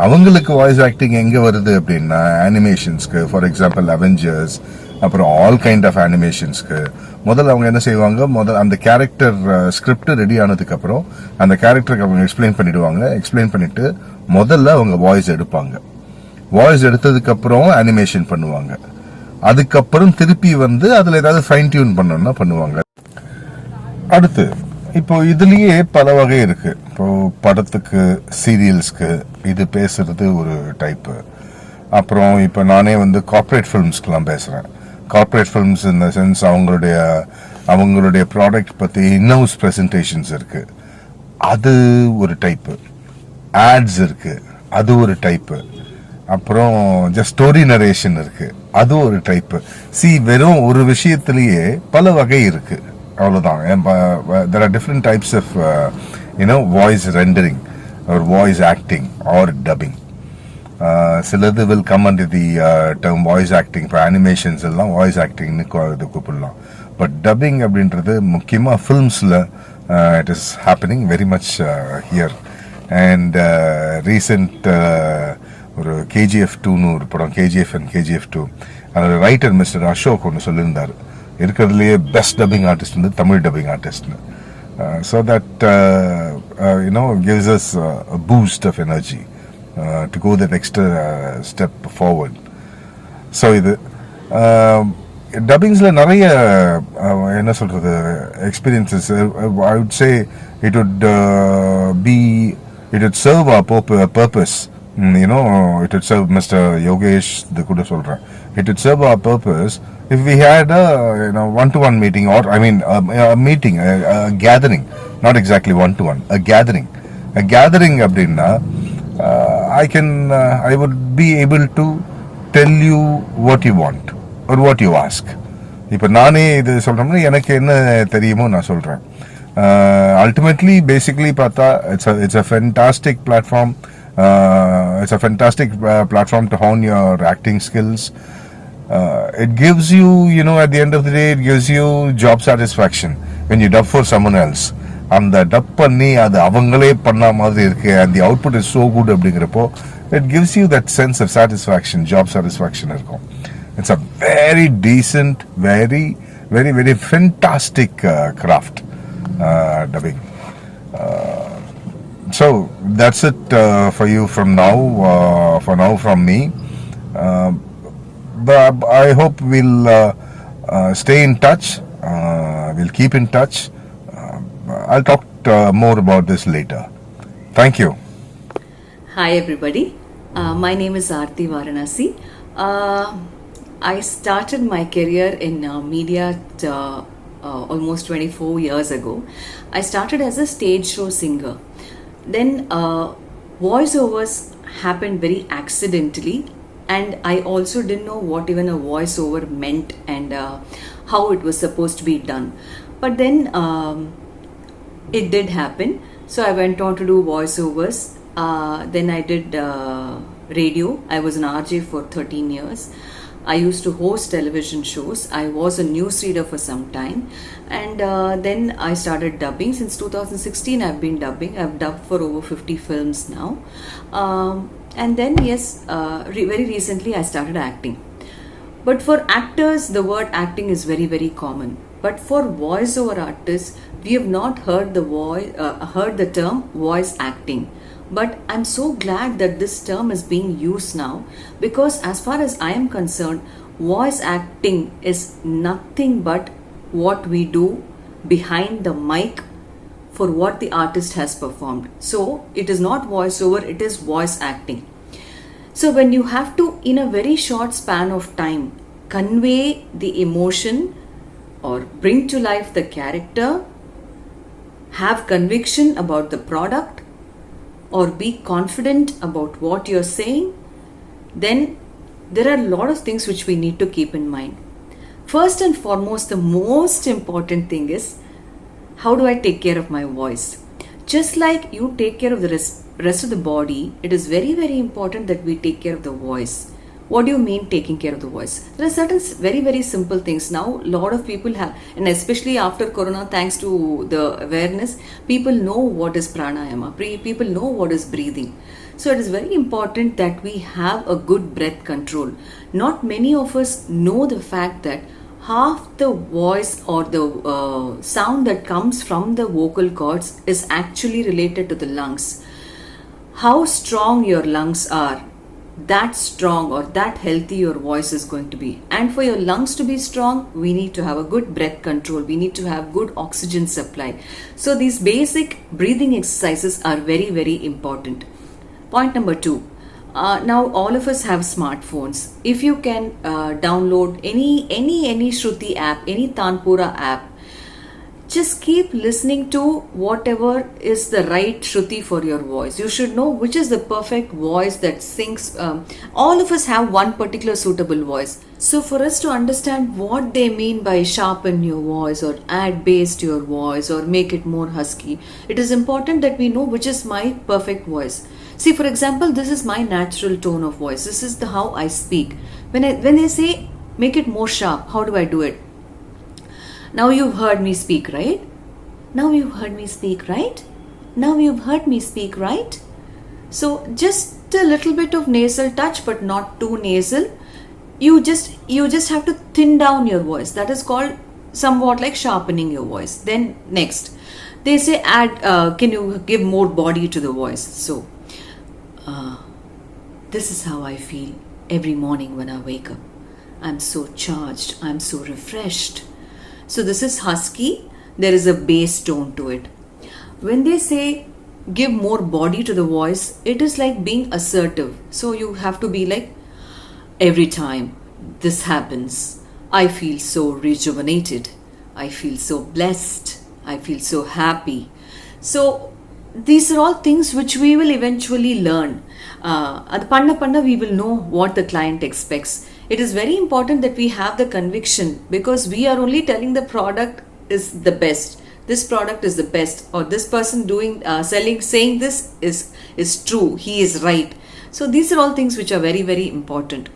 அவங்களுக்கு வாய்ஸ் ஆக்டிங் எங்கே வருது அப்படின்னா அனிமேஷன்ஸ்க்கு, ஃபார் எக்ஸாம்பிள் அவெஞ்சர்ஸ், அப்புறம் ஆல் கைண்ட் ஆஃப் அனிமேஷன்ஸ்க்கு முதல்ல அவங்க என்ன செய்வாங்க, அந்த கேரக்டர் ஸ்கிரிப்ட் ரெடி ஆனதுக்கப்புறம் அந்த கேரக்டருக்கு அவங்க எக்ஸ்பிளைன் பண்ணிடுவாங்க. எக்ஸ்பிளைன் பண்ணிட்டு முதல்ல அவங்க வாய்ஸ் எடுப்பாங்க. வாய்ஸ் எடுத்ததுக்கு அப்புறம் அனிமேஷன் பண்ணுவாங்க. அதுக்கப்புறம் திருப்பி வந்து அதுல ஏதாவது ஃபைன் டியூன் பண்ணணும்னா பண்ணுவாங்க. அடுத்து இப்போ இதுலயே பல வகை இருக்கு. இப்போ படத்துக்கு, சீரியல்ஸ்க்கு இது பேசுறது ஒரு டைப்பு. அப்புறம் இப்போ நானே வந்து கார்ப்பரேட் ஃபிலிம்ஸ்க்கெல்லாம் பேசுறேன். கார்ப்பரேட் ஃபிலிம்ஸ் இந்த சென்ஸ் அவங்களுடைய ப்ராடக்ட் பத்தி இன்னவுஸ் ப்ரெசன்டேஷன்ஸ் இருக்கு, அது ஒரு டைப்பு. ஆட்ஸ் இருக்கு, அது ஒரு டைப்பு. அப்புறம் ஜஸ்ட் ஸ்டோரி நரேஷன் இருக்கு, அது ஒரு டைப்பு. வெறும் ஒரு விஷயத்திலேயே பல வகை இருக்கு, அவ்வளவுதான். there are different types of voice rendering or voice acting or dubbing. சிலது will come under the term voice acting. இப்போ அனிமேஷன்ஸ் எல்லாம் வாய்ஸ் ஆக்டிங்னு கூப்பிடலாம். பட் டப்பிங் அப்படின்றது முக்கியமாக ஃபில்ம்ஸில் it is happening very much here. And recent ஒரு KGF 2ன்னு ஒரு படம், கேஜிஎஃப் அண்ட் கேஜிஎஃப் 2, அதோட ரைட்டர் மிஸ்டர் அசோக் ஒன்று சொல்லியிருந்தார், இருக்கிறதுலேயே பெஸ்ட் டப்பிங் ஆர்டிஸ்ட் வந்து தமிழ் டப்பிங் ஆர்டிஸ்ட்னு. So that gives us a boost of energy to go that extra step forward. So இது டப்பிங்ஸில் நிறைய என்ன சொல்கிறது experiences. I would say it would serve our purpose. It would serve Mr. Yogesh, the kuda solra. It would serve our purpose if we had a one-to-one meeting, or a meeting, a gathering, not exactly one-to-one, a gathering அப்படின்னா I would be able to tell you what you want or what you ask. இப்போ நானே இது சொல்றேன்னா எனக்கு என்ன தெரியுமோ நான் சொல்றேன். Ultimately, basically பார்த்தா it's a fantastic platform. It's a fantastic platform to hone your acting skills. It gives you, at the end of the day, it gives you job satisfaction when you dub for someone else. அந்த dub பண்ணி அது அவங்களே பண்ண மாதிரி இருக்கு, and the output is so good அப்படிங்கிறப்போ it gives you that sense of satisfaction, job satisfaction இருக்கும். It's a very decent, very, very, very fantastic craft, dubbing. So that's it for you for now from me. But I hope we'll stay in touch. We'll keep in touch. I'll talk more about this later. Thank you. Hi everybody. My name is Aarti Varanasi. I started my career in media almost 24 years ago. I started as a stage show singer. Then voiceovers happened very accidentally, and I also didn't know what even a voiceover meant and how it was supposed to be done. But then it did happen, so I went on to do voiceovers. Then I did radio. I was an RJ for 13 years. I used to host television shows. I was a newsreader for some time, and then I started dubbing. Since 2016 I've been dubbing. I've dubbed for over 50 films now, and then very recently I started acting. But for actors, the word acting is very, very common. But for voiceover artists, we have not heard the term voice acting. But I'm so glad that this term is being used now, because as far as I am concerned, voice acting is nothing but what we do behind the mic for what the artist has performed. So it is not voiceover, it is voice acting. So when you have to, in a very short span of time, convey the emotion or bring to life the character, have conviction about the product, or be confident about what you're saying, then there are a lot of things which we need to keep in mind. First and foremost, the most important thing is, how do I take care of my voice? Just like you take care of the rest of the body, it is very, very important that we take care of the voice. What do you mean taking care of the voice? There are certain very, very simple things. Now, a lot of people have, and especially after Corona, thanks to the awareness, people know what is pranayama. People know what is breathing. So it is very important that we have a good breath control. Not many of us know the fact that half the voice or the sound that comes from the vocal cords is actually related to the lungs. How strong your lungs are, that strong or that healthy your voice is going to be. And for your lungs to be strong, we need to have a good breath control. We need to have good oxygen supply. So these basic breathing exercises are very, very important. Point number 2. Now all of us have smartphones. If you can download any Shruti app, any Tanpura app, just keep listening to whatever is the right Shruti for your voice. You should know which is the perfect voice that sings. All of us have one particular suitable voice. So for us to understand what they mean by sharpen your voice or add bass to your voice or make it more husky, it is important that we know which is my perfect voice. See, for example, this is my natural tone of voice. This is how I speak. When they say make it more sharp, how do I do it? Now you've heard me speak, right? Now you've heard me speak, right? Now you've heard me speak, right? So just a little bit of nasal touch, but not too nasal. You just have to thin down your voice. That is called somewhat like sharpening your voice. Then next, they say add. Can you give more body to the voice? So this is how I feel every morning when I wake up. I'm so charged. I'm so refreshed. So this is husky. There is a bass tone to it. When they say give more body to the voice, it is like being assertive. So you have to be like, every time this happens, I feel so rejuvenated. I feel so blessed. I feel so happy. So these are all things which we will eventually learn. Ad panna we will know what the client expects. It is very important that we have the conviction, because we are only telling the product is the best. This product is the best, or this person saying this is true. He is right. So these are all things which are very, very important.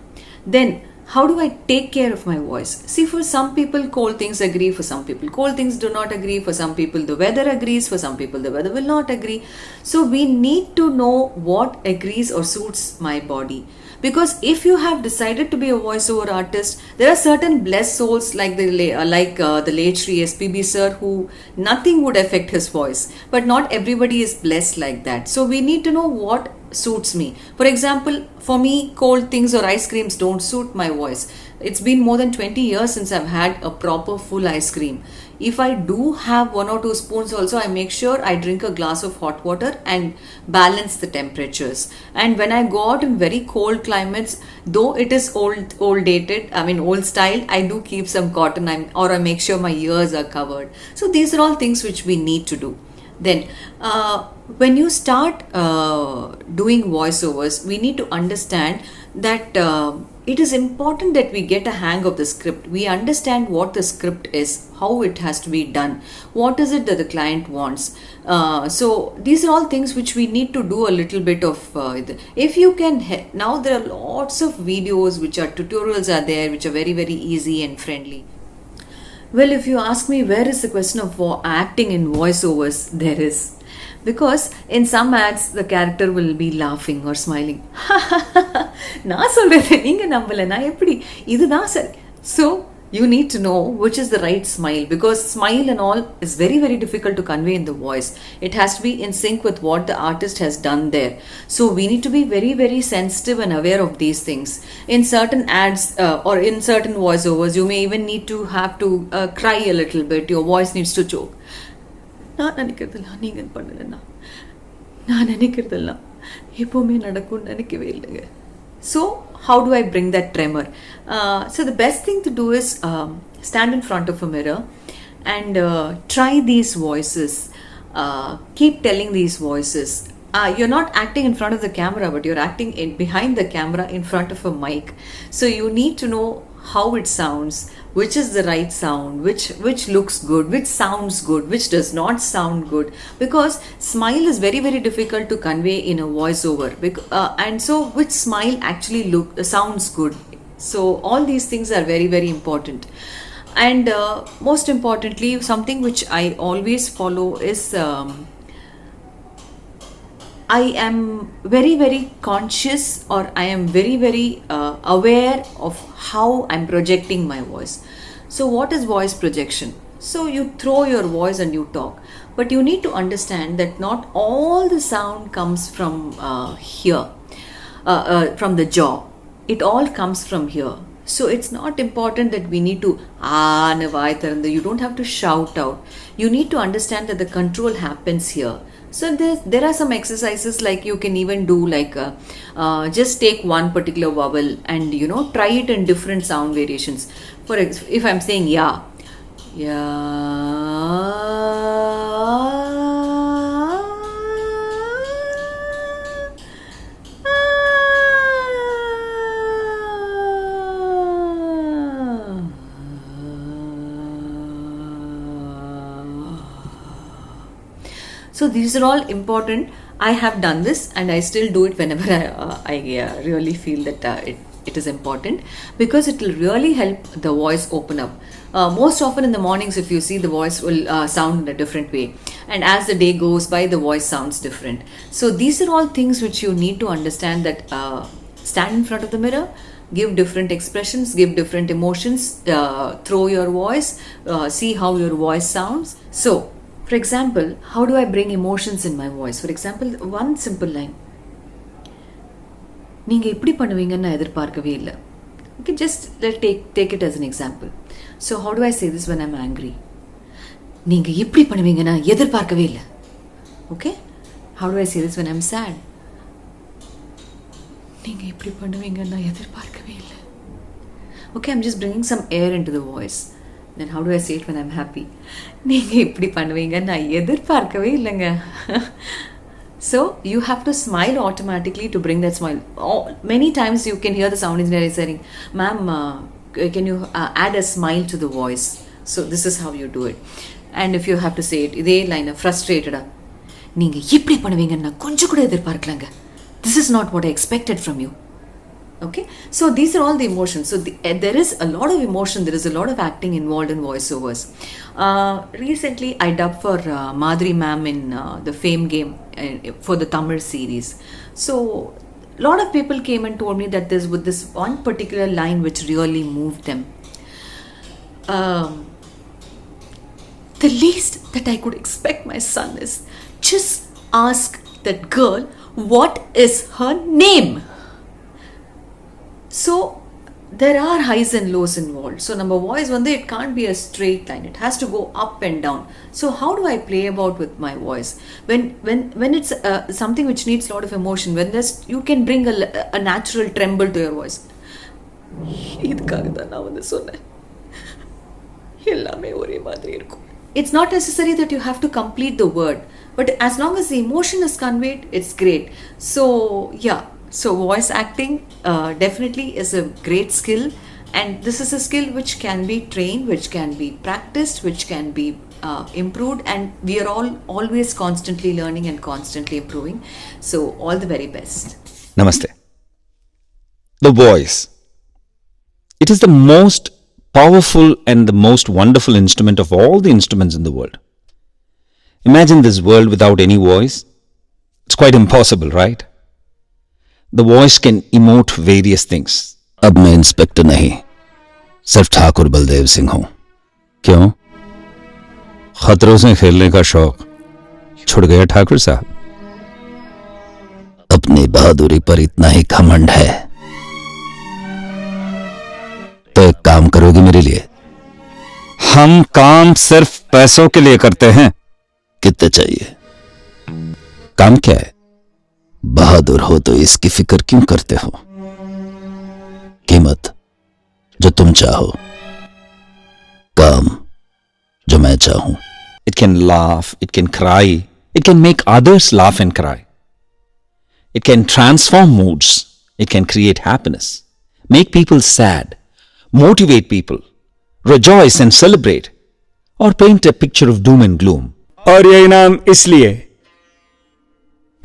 Then how do I take care of my voice? See, for some people, cold things agree. For some people, cold things do not agree. For some people, the weather agrees. For some people, the weather will not agree. So we need to know what agrees or suits my body. Because if you have decided to be a voiceover artist, there are certain blessed souls like the late Shri SPB sir, who nothing would affect his voice. But not everybody is blessed like that. So we need to know what suits me. For example, for me, cold things or ice creams don't suit my voice. It's been more than 20 years since I've had a proper full ice cream. If I do have 1 or 2 spoons also, I make sure I drink a glass of hot water and balance the temperatures. And when I go out in very cold climates, though it is old style, I do keep some cotton, or I make sure my ears are covered. So these are all things which we need to do. Then when you start doing voiceovers, we need to understand that it is important that we get a hang of the script. We understand what the script is, how it has to be done, what is it that the client wants. So these are all things which we need to do a little bit of. If you can, now there are lots of videos which are tutorials are there, which are very, very easy and friendly. Well, if you ask me, where is the question of acting in voiceovers? There is. Because in some ads, the character will be laughing or smiling. So you need to know which is the right smile, because smile and all is very, very difficult to convey in the voice. It has to be in sync with what the artist has done there. So we need to be very, very sensitive and aware of these things. In certain ads or in certain voiceovers, you may even need to have to cry a little bit. Your voice needs to choke. நான் நினைக்கிறதெல்லாம் நீங்கள் பண்ணலன்னா நான் நினைக்கிறதெல்லாம் எப்போவுமே நடக்கும்னு நினைக்கவே இல்லைங்க. So how do I bring that tremor? So the best thing to do is stand in front of a mirror and try these voices. Keep telling these voices. You're not acting in front of the camera, but you're acting behind the camera in front of a mic. So you need to know how it sounds, which is the right sound, which looks good, which sounds good, which does not sound good, because smile is very very difficult to convey in a voiceover, and so which smile actually sounds good. So all these things are very very important. And most importantly, something which I always follow is I am very very conscious, or I am very very aware of how I'm projecting my voice. So what is voice projection? So you throw your voice and you talk, but you need to understand that not all the sound comes from here, from the jaw. It all comes from here. So it's not important that we need to you don't have to shout out. You need to understand that the control happens here. So there are some exercises, like you can even do, like just take one particular vowel and try it in different sound variations. If I'm saying yeah, so these are all important. I have done this and I still do it whenever I really feel that it is important, because it will really help the voice open up. Most often in the mornings, if you see, the voice will sound in a different way, and as the day goes by, the voice sounds different. So these are all things which you need to understand, that stand in front of the mirror, give different expressions, give different emotions, throw your voice, see how your voice sounds. So for example, how do I bring emotions in my voice? For example, one simple line. நீங்க இப்படி பண்ணுவீங்கன்னு நான் எதிர்பார்க்கவே இல்லை. Okay, just take it as an example. So how do I say this when I'm angry? நீங்க இப்படி பண்ணுவீங்கன்னு நான் எதிர்பார்க்கவே இல்லை. Okay? How do I say this when I'm sad? நீங்க இப்படி பண்ணுவீங்கன்னு நான் எதிர்பார்க்கவே இல்லை. Okay, I'm just bringing some air into the voice. Then how do I say it when I'm happy? நீங்க இப்படி பண்ணுவீங்கன்னு நான் எதிர்பார்க்கவே இல்லைங்க. So you have to smile automatically to bring that smile. Many times you can hear the sound engineer saying, "Ma'am, can you add a smile to the voice?" So this is how you do it. And if you have to say it, இதே line frustrated, நீங்க இப்படி பண்ணுவீங்கன்னு நான் கொஞ்சம் கூட எதிர்பார்க்கலங்க. This is not what I expected from you. Okay, so these are all the emotions. So there is a lot of emotion, there is a lot of acting involved in voiceovers. Recently I dubbed for Madhuri ma'am in the Fame game for the Tamil series. So a lot of people came and told me that there's with this one particular line which really moved them. The least that I could expect my son is just ask that girl what is her name. So there are highs and lows involved. So number voice, it can't be a straight line. It has to go up and down. So how do I play about with my voice? When it's something which needs a lot of emotion, when you can bring a natural tremble to your voice. It's not necessary that you have to complete the word, but as long as the emotion is conveyed, it's great. So yeah. So voice acting definitely is a great skill, and this is a skill which can be trained, which can be practiced, which can be improved, and we are all always constantly learning and constantly improving. So all the very best. Namaste. The voice. It is the most powerful and the most wonderful instrument of all the instruments in the world. Imagine this world without any voice. It's quite impossible, right? The voice can emote various things. अब मैं inspector नहीं, सिर्फ ठाकुर बलदेव सिंह हूं. क्यों? खतरों से खेलने का शौक छुड़ गया ठाकुर साहब. अपनी बहादुरी पर इतना ही घमंड है तो एक काम करोगे मेरे लिए? हम काम सिर्फ पैसों के लिए करते हैं. कितने चाहिए? काम क्या है? बहादुर हो तो इसकी फिक्र क्यों करते हो? कीमत जो तुम चाहो, काम जो मैं चाहूं. It can laugh, it can cry, it can make others laugh and cry. It can transform moods, it can create happiness, make people sad, motivate people, rejoice and celebrate, or paint a picture of doom and gloom. और ये इनाम इसलिए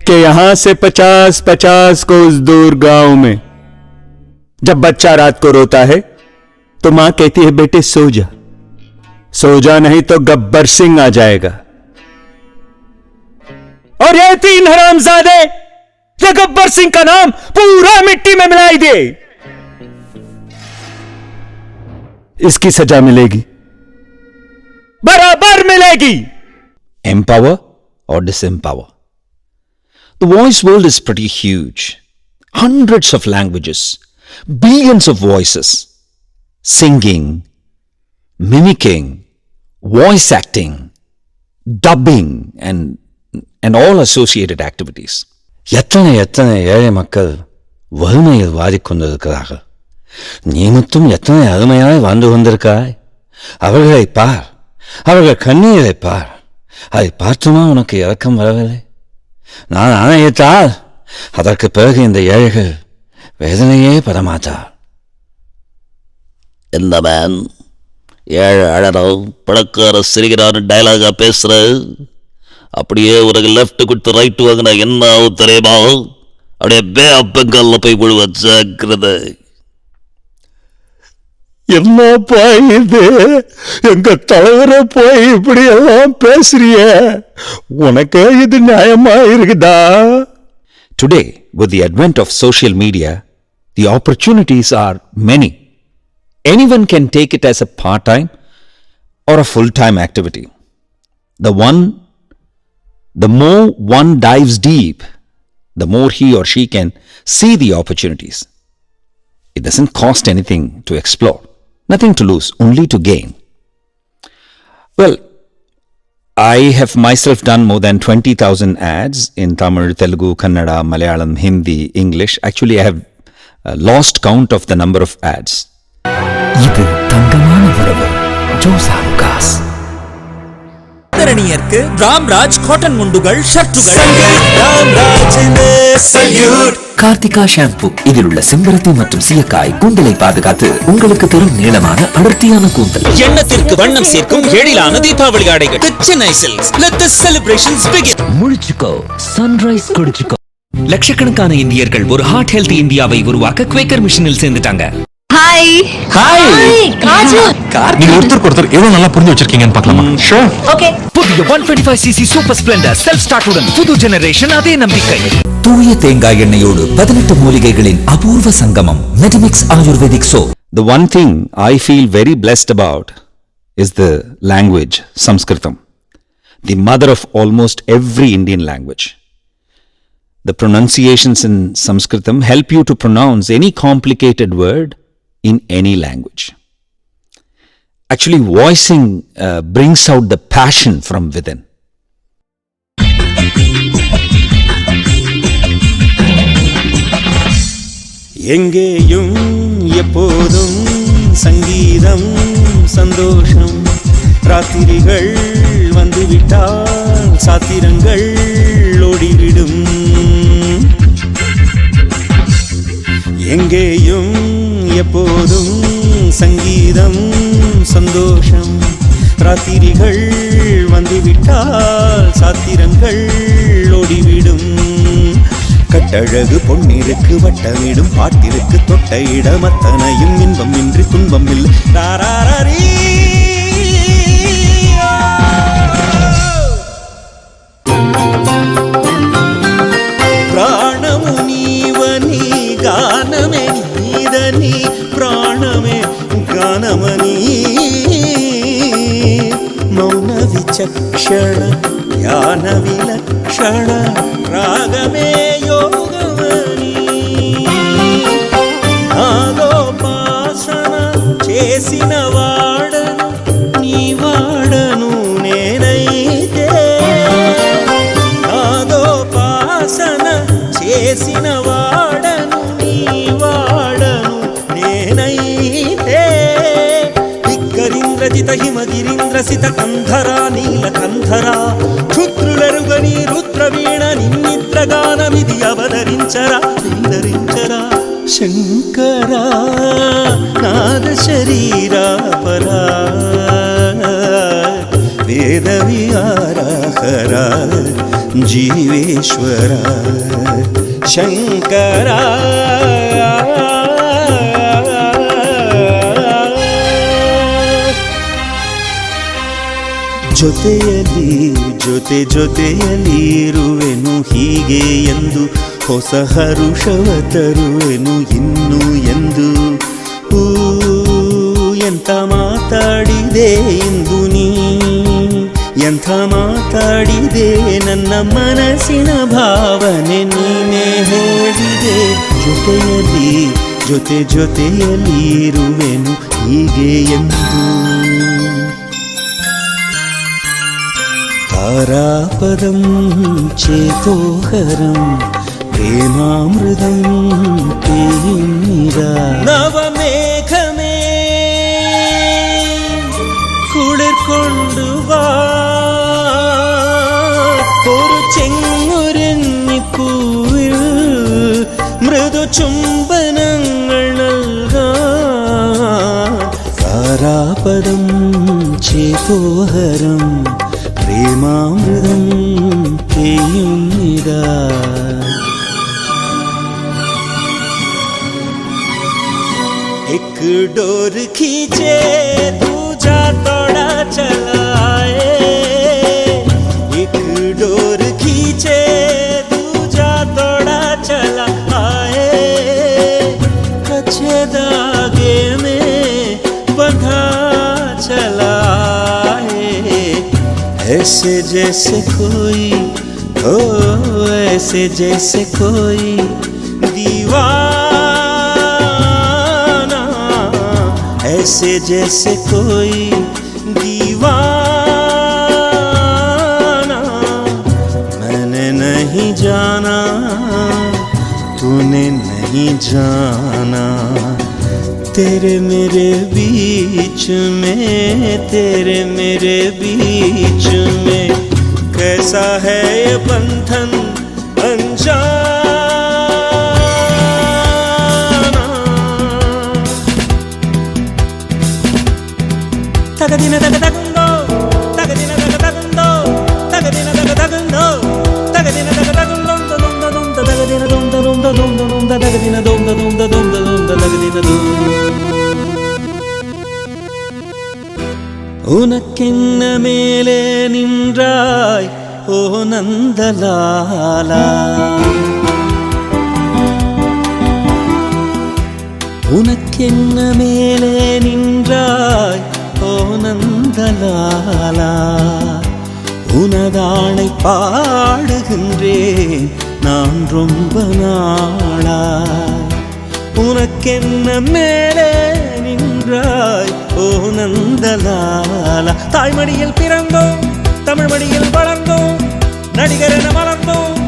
कि यहां से 50-50 कोस दूर गांव में जब बच्चा रात को रोता है तो मां कहती है बेटे सो जा नहीं तो गब्बर सिंह आ जाएगा। और ये 3 हरामजादे ये गब्बर सिंह का नाम पूरा मिट्टी में मिलाई दे, इसकी सजा मिलेगी, बराबर मिलेगी। Empower or disempower? The voice world is pretty huge. Hundreds of languages, billions of voices, singing, mimicking, voice acting, dubbing, and all associated activities. எத்தனை ஏழை மக்கள் வறுமையில் வாடிக்கொண்டிருக்கிறார்கள். நீ மட்டும் எத்தனை அருமையாய் வாழ்ந்து கொண்டிருக்காய். அவர்களை பார், அவர்கள் கண்ணீரை பார். அதை பார்த்துமா உனக்கு இரக்கம் வரவில்லை? நான் ஆணையிட்டால் அதற்கு பிறகு இந்த ஏழைகள் வேதனையே படமாட்டார். இந்த மேன் ஏழை அழறோம் பழக்கார சிரிக்கிறாரு டைலாகா பேசுற, அப்படியே ஒரு லெஃப்ட் கொடுத்து ரைட்டு வாங்கினா என்ன ஆகும் தெரியுமா? அப்படியே பே அப்பங்கல்ல போய் விழுவ ஜாக்கிரதை. என்னப்பா இது, எங்க தலைவரை போய் இப்படி எல்லாம் பேசுறிய, உனக்கு இது நியாயமா இருக்குதா? Today, with the advent of social media, the opportunities are many. Anyone can take it as a part-time or a full-time activity. The more one dives deep, the more he or she can see the opportunities. It doesn't cost anything to explore. Nothing to lose, only to gain. Well, I have myself done more than 20,000 ads in Tamil, Telugu, Kannada, Malayalam, Hindi, English. Actually, I have lost count of the number of ads. இது தங்கமான உறவு. ஜோசா லுகாஸ். ஆதரணியருக்கு Ramraj cotton முண்டுகள், ஷர்ட்டுகள். ராம்ராஜினே salute. Karthika shampoo. இதில் உள்ள செம்பருத்தி மற்றும் சீயக்காய் கூந்தலை பாதுகாத்து உங்களுக்கு தரும் நீளமான அடர்த்தியான கூந்தல். எண்ணத்திற்கு வண்ணம் சேர்க்கும் எழிலான தீபாவளி ஆடைகள். Chennai silks. Let the celebrations begin. முழிச்சுக்கோ, சன்ரைஸ் குடிச்சுக்கோ. லட்சக்கணக்கான இந்தியர்கள் ஒரு ஹார்ட் ஹெல்த் இந்தியாவை உருவாக்க குவேக்கர் மிஷனில் சேர்ந்துட்டாங்க. Hi hi Kajal. நீங்க ஒருத்தர் எவ்வளவு நல்லா புரிஞ்சு வச்சிருக்கீங்கன்னு பார்க்கலாமா? ஷூர். ஓகே. புதிய 125cc சூப்பர் ஸ்ப்ளெண்டர் செல்ஃப் ஸ்டார்ட்டுடன் புது ஜெனரேஷன், அதே நம்பிக்கை. தூய தேங்காய் எண்ணெயோடு 18 மூலிகைகளின் அபூர்வ சங்கமம். Medimix ayurvedic soap. The one thing I feel very blessed about is the language, Sanskritam, the mother of almost every Indian language. The pronunciations in Sanskritam help you to pronounce any complicated word in any language. Actually, voicing brings out the passion from within. எங்கேயும் எப்போதும் சங்கீதம் சந்தோஷம். ராத்திரிகள் வந்துவிட்டால் சாத்திரங்கள் ஓடிவிடும். எங்கேயும் எப்போதும் சங்கீதம் சந்தோஷம். ராத்திரிகள் வந்துவிட்டால் சாத்திரங்கள் ஓடிவிடும். கட்டழகு பொன்னிருக்கு வட்டமிடும் பாட்டிற்கு தொட்ட இடம் அத்தனையும் இன்பம் இன்றி துன்பம் இல்லை. ప్రాణము నీవని గానమే నీదని ప్రాణమే గానమని మౌన విచక్షణ జ్ఞాన విలక్షణ రాగమే యోగమని నాదోపాసన చేసిన వాడను నీ వాడను నేనైతే. నాదోపాసన చేసిన వాడను నీ వాడను నేనైతే. దిగ్గరీంద్రజిత హిమగిరీంద్రసిత కంధరా నీలకంధరా క్షుద్రులరుగని రుద్రవీణ నిన్నిద్రగానమిది అవతరించరా నిందరించరా. शङ्करा नादशरीरा परा वेदविहारा हरा जीवेश्वरा शङ्करा ಜೊತೆಯಲಿ ಇರುವೆನು ಹೀಗೆ ಎಂದು ಹೊಸ ಹರುಷವ ತರುವೆನು ಇನ್ನು ಎಂದು ಎಂಥ ಮಾತಾಡಿದೆ ಇಂದು ನೀ ಎಂಥ ಮಾತಾಡಿದೆ ನನ್ನ ಮನಸ್ಸಿನ ಭಾವನೆ ನೀನೇ ಹೇಳಿದೆ ಜೊತೆಯಲಿ ಇರುವೆನು ಹೀಗೆ ಎಂದು तारापदं चेतोहरं प्रेमामृतं पेयिरा नवमेघमे कुളിർക്കൊണ്ടു വാ ഒരു ചെങ്ങുരുന്നിപ്പൂവിൽ മൃദു ചുംബനങ്ങൾ നൽകാൻ താരാപദം ചേതോഹരം प्रेमामृतं पेयुनिदा एक डोर खींचे दूजा तोड़ा चलाए एक डोर खींचे दूजा तोड़ा चला आए कच्चे धागे में बंधा चला ऐसे जैसे कोई हो ऐसे जैसे कोई दीवाना ऐसे जैसे कोई दीवाना मैंने नहीं जाना तूने नहीं जाना तेरे मेरे बीच में कैसा है ये बंधन अनजाना तगदिन तगदगंदो तगदिन तगदगंदो तगदिन तगदगंदो तगदिन तगदगंदो तगदिन दोंदा तगदिन दोंदा तगदिन உனக்கென்ன மேலே நின்றாய் ஓ நந்தலாலா உனக்கென்ன மேலே நின்றாய் ஓ நந்தலாலா உனதானை பாடுகின்றேன் நான் ரொம்ப நாளாய் உனக்கென்ன மேலே நின்றாய் ஓ நந்தலாலா தாய்மடியில் பிறந்தோம் தமிழ் மடியில் வளர்ந்தோம் நடிகர் என மலர்ந்தோம்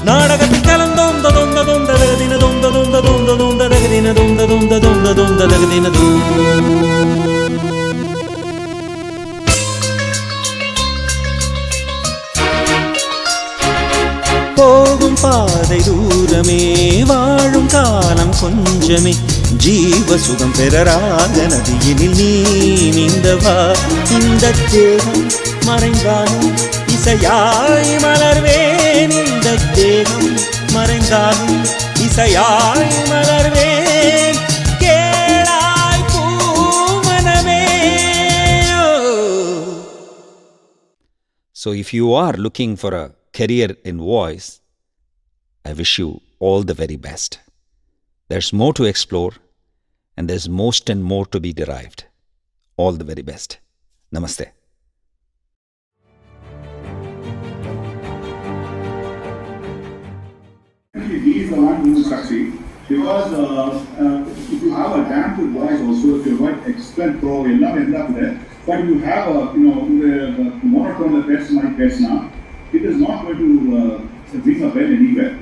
நாடகத்தில் கலந்தோம் ததொந்ததொம் ததகதினதொம் ததொந்ததொம் ததொம் ததகதினதொம் ததொம் ததொம் ததொம் ததகதினதொம் போகும் பாதை தூரமே வாழும் காலம் கொஞ்சமே ஜீவ சுகம் பெறராக நதியினில் நீ நீந்தவா இந்த தேகம் மறைந்தாலும் இசையாய் மலர்வேன் இந்த தேகம் மறைந்தாலும் இசையாய் மலர்வேன் கேளாய் பூமனமே. So if you are looking for a career in voice, I wish you all the very best. There's more to explore and there's most and more to be derived. All the very best. Namaste. He is the one who will succeed because if you have a damn good voice also, if you're quite excellent pro, but if you have a monotone person like Pesna, it is not going to ring a bell anywhere.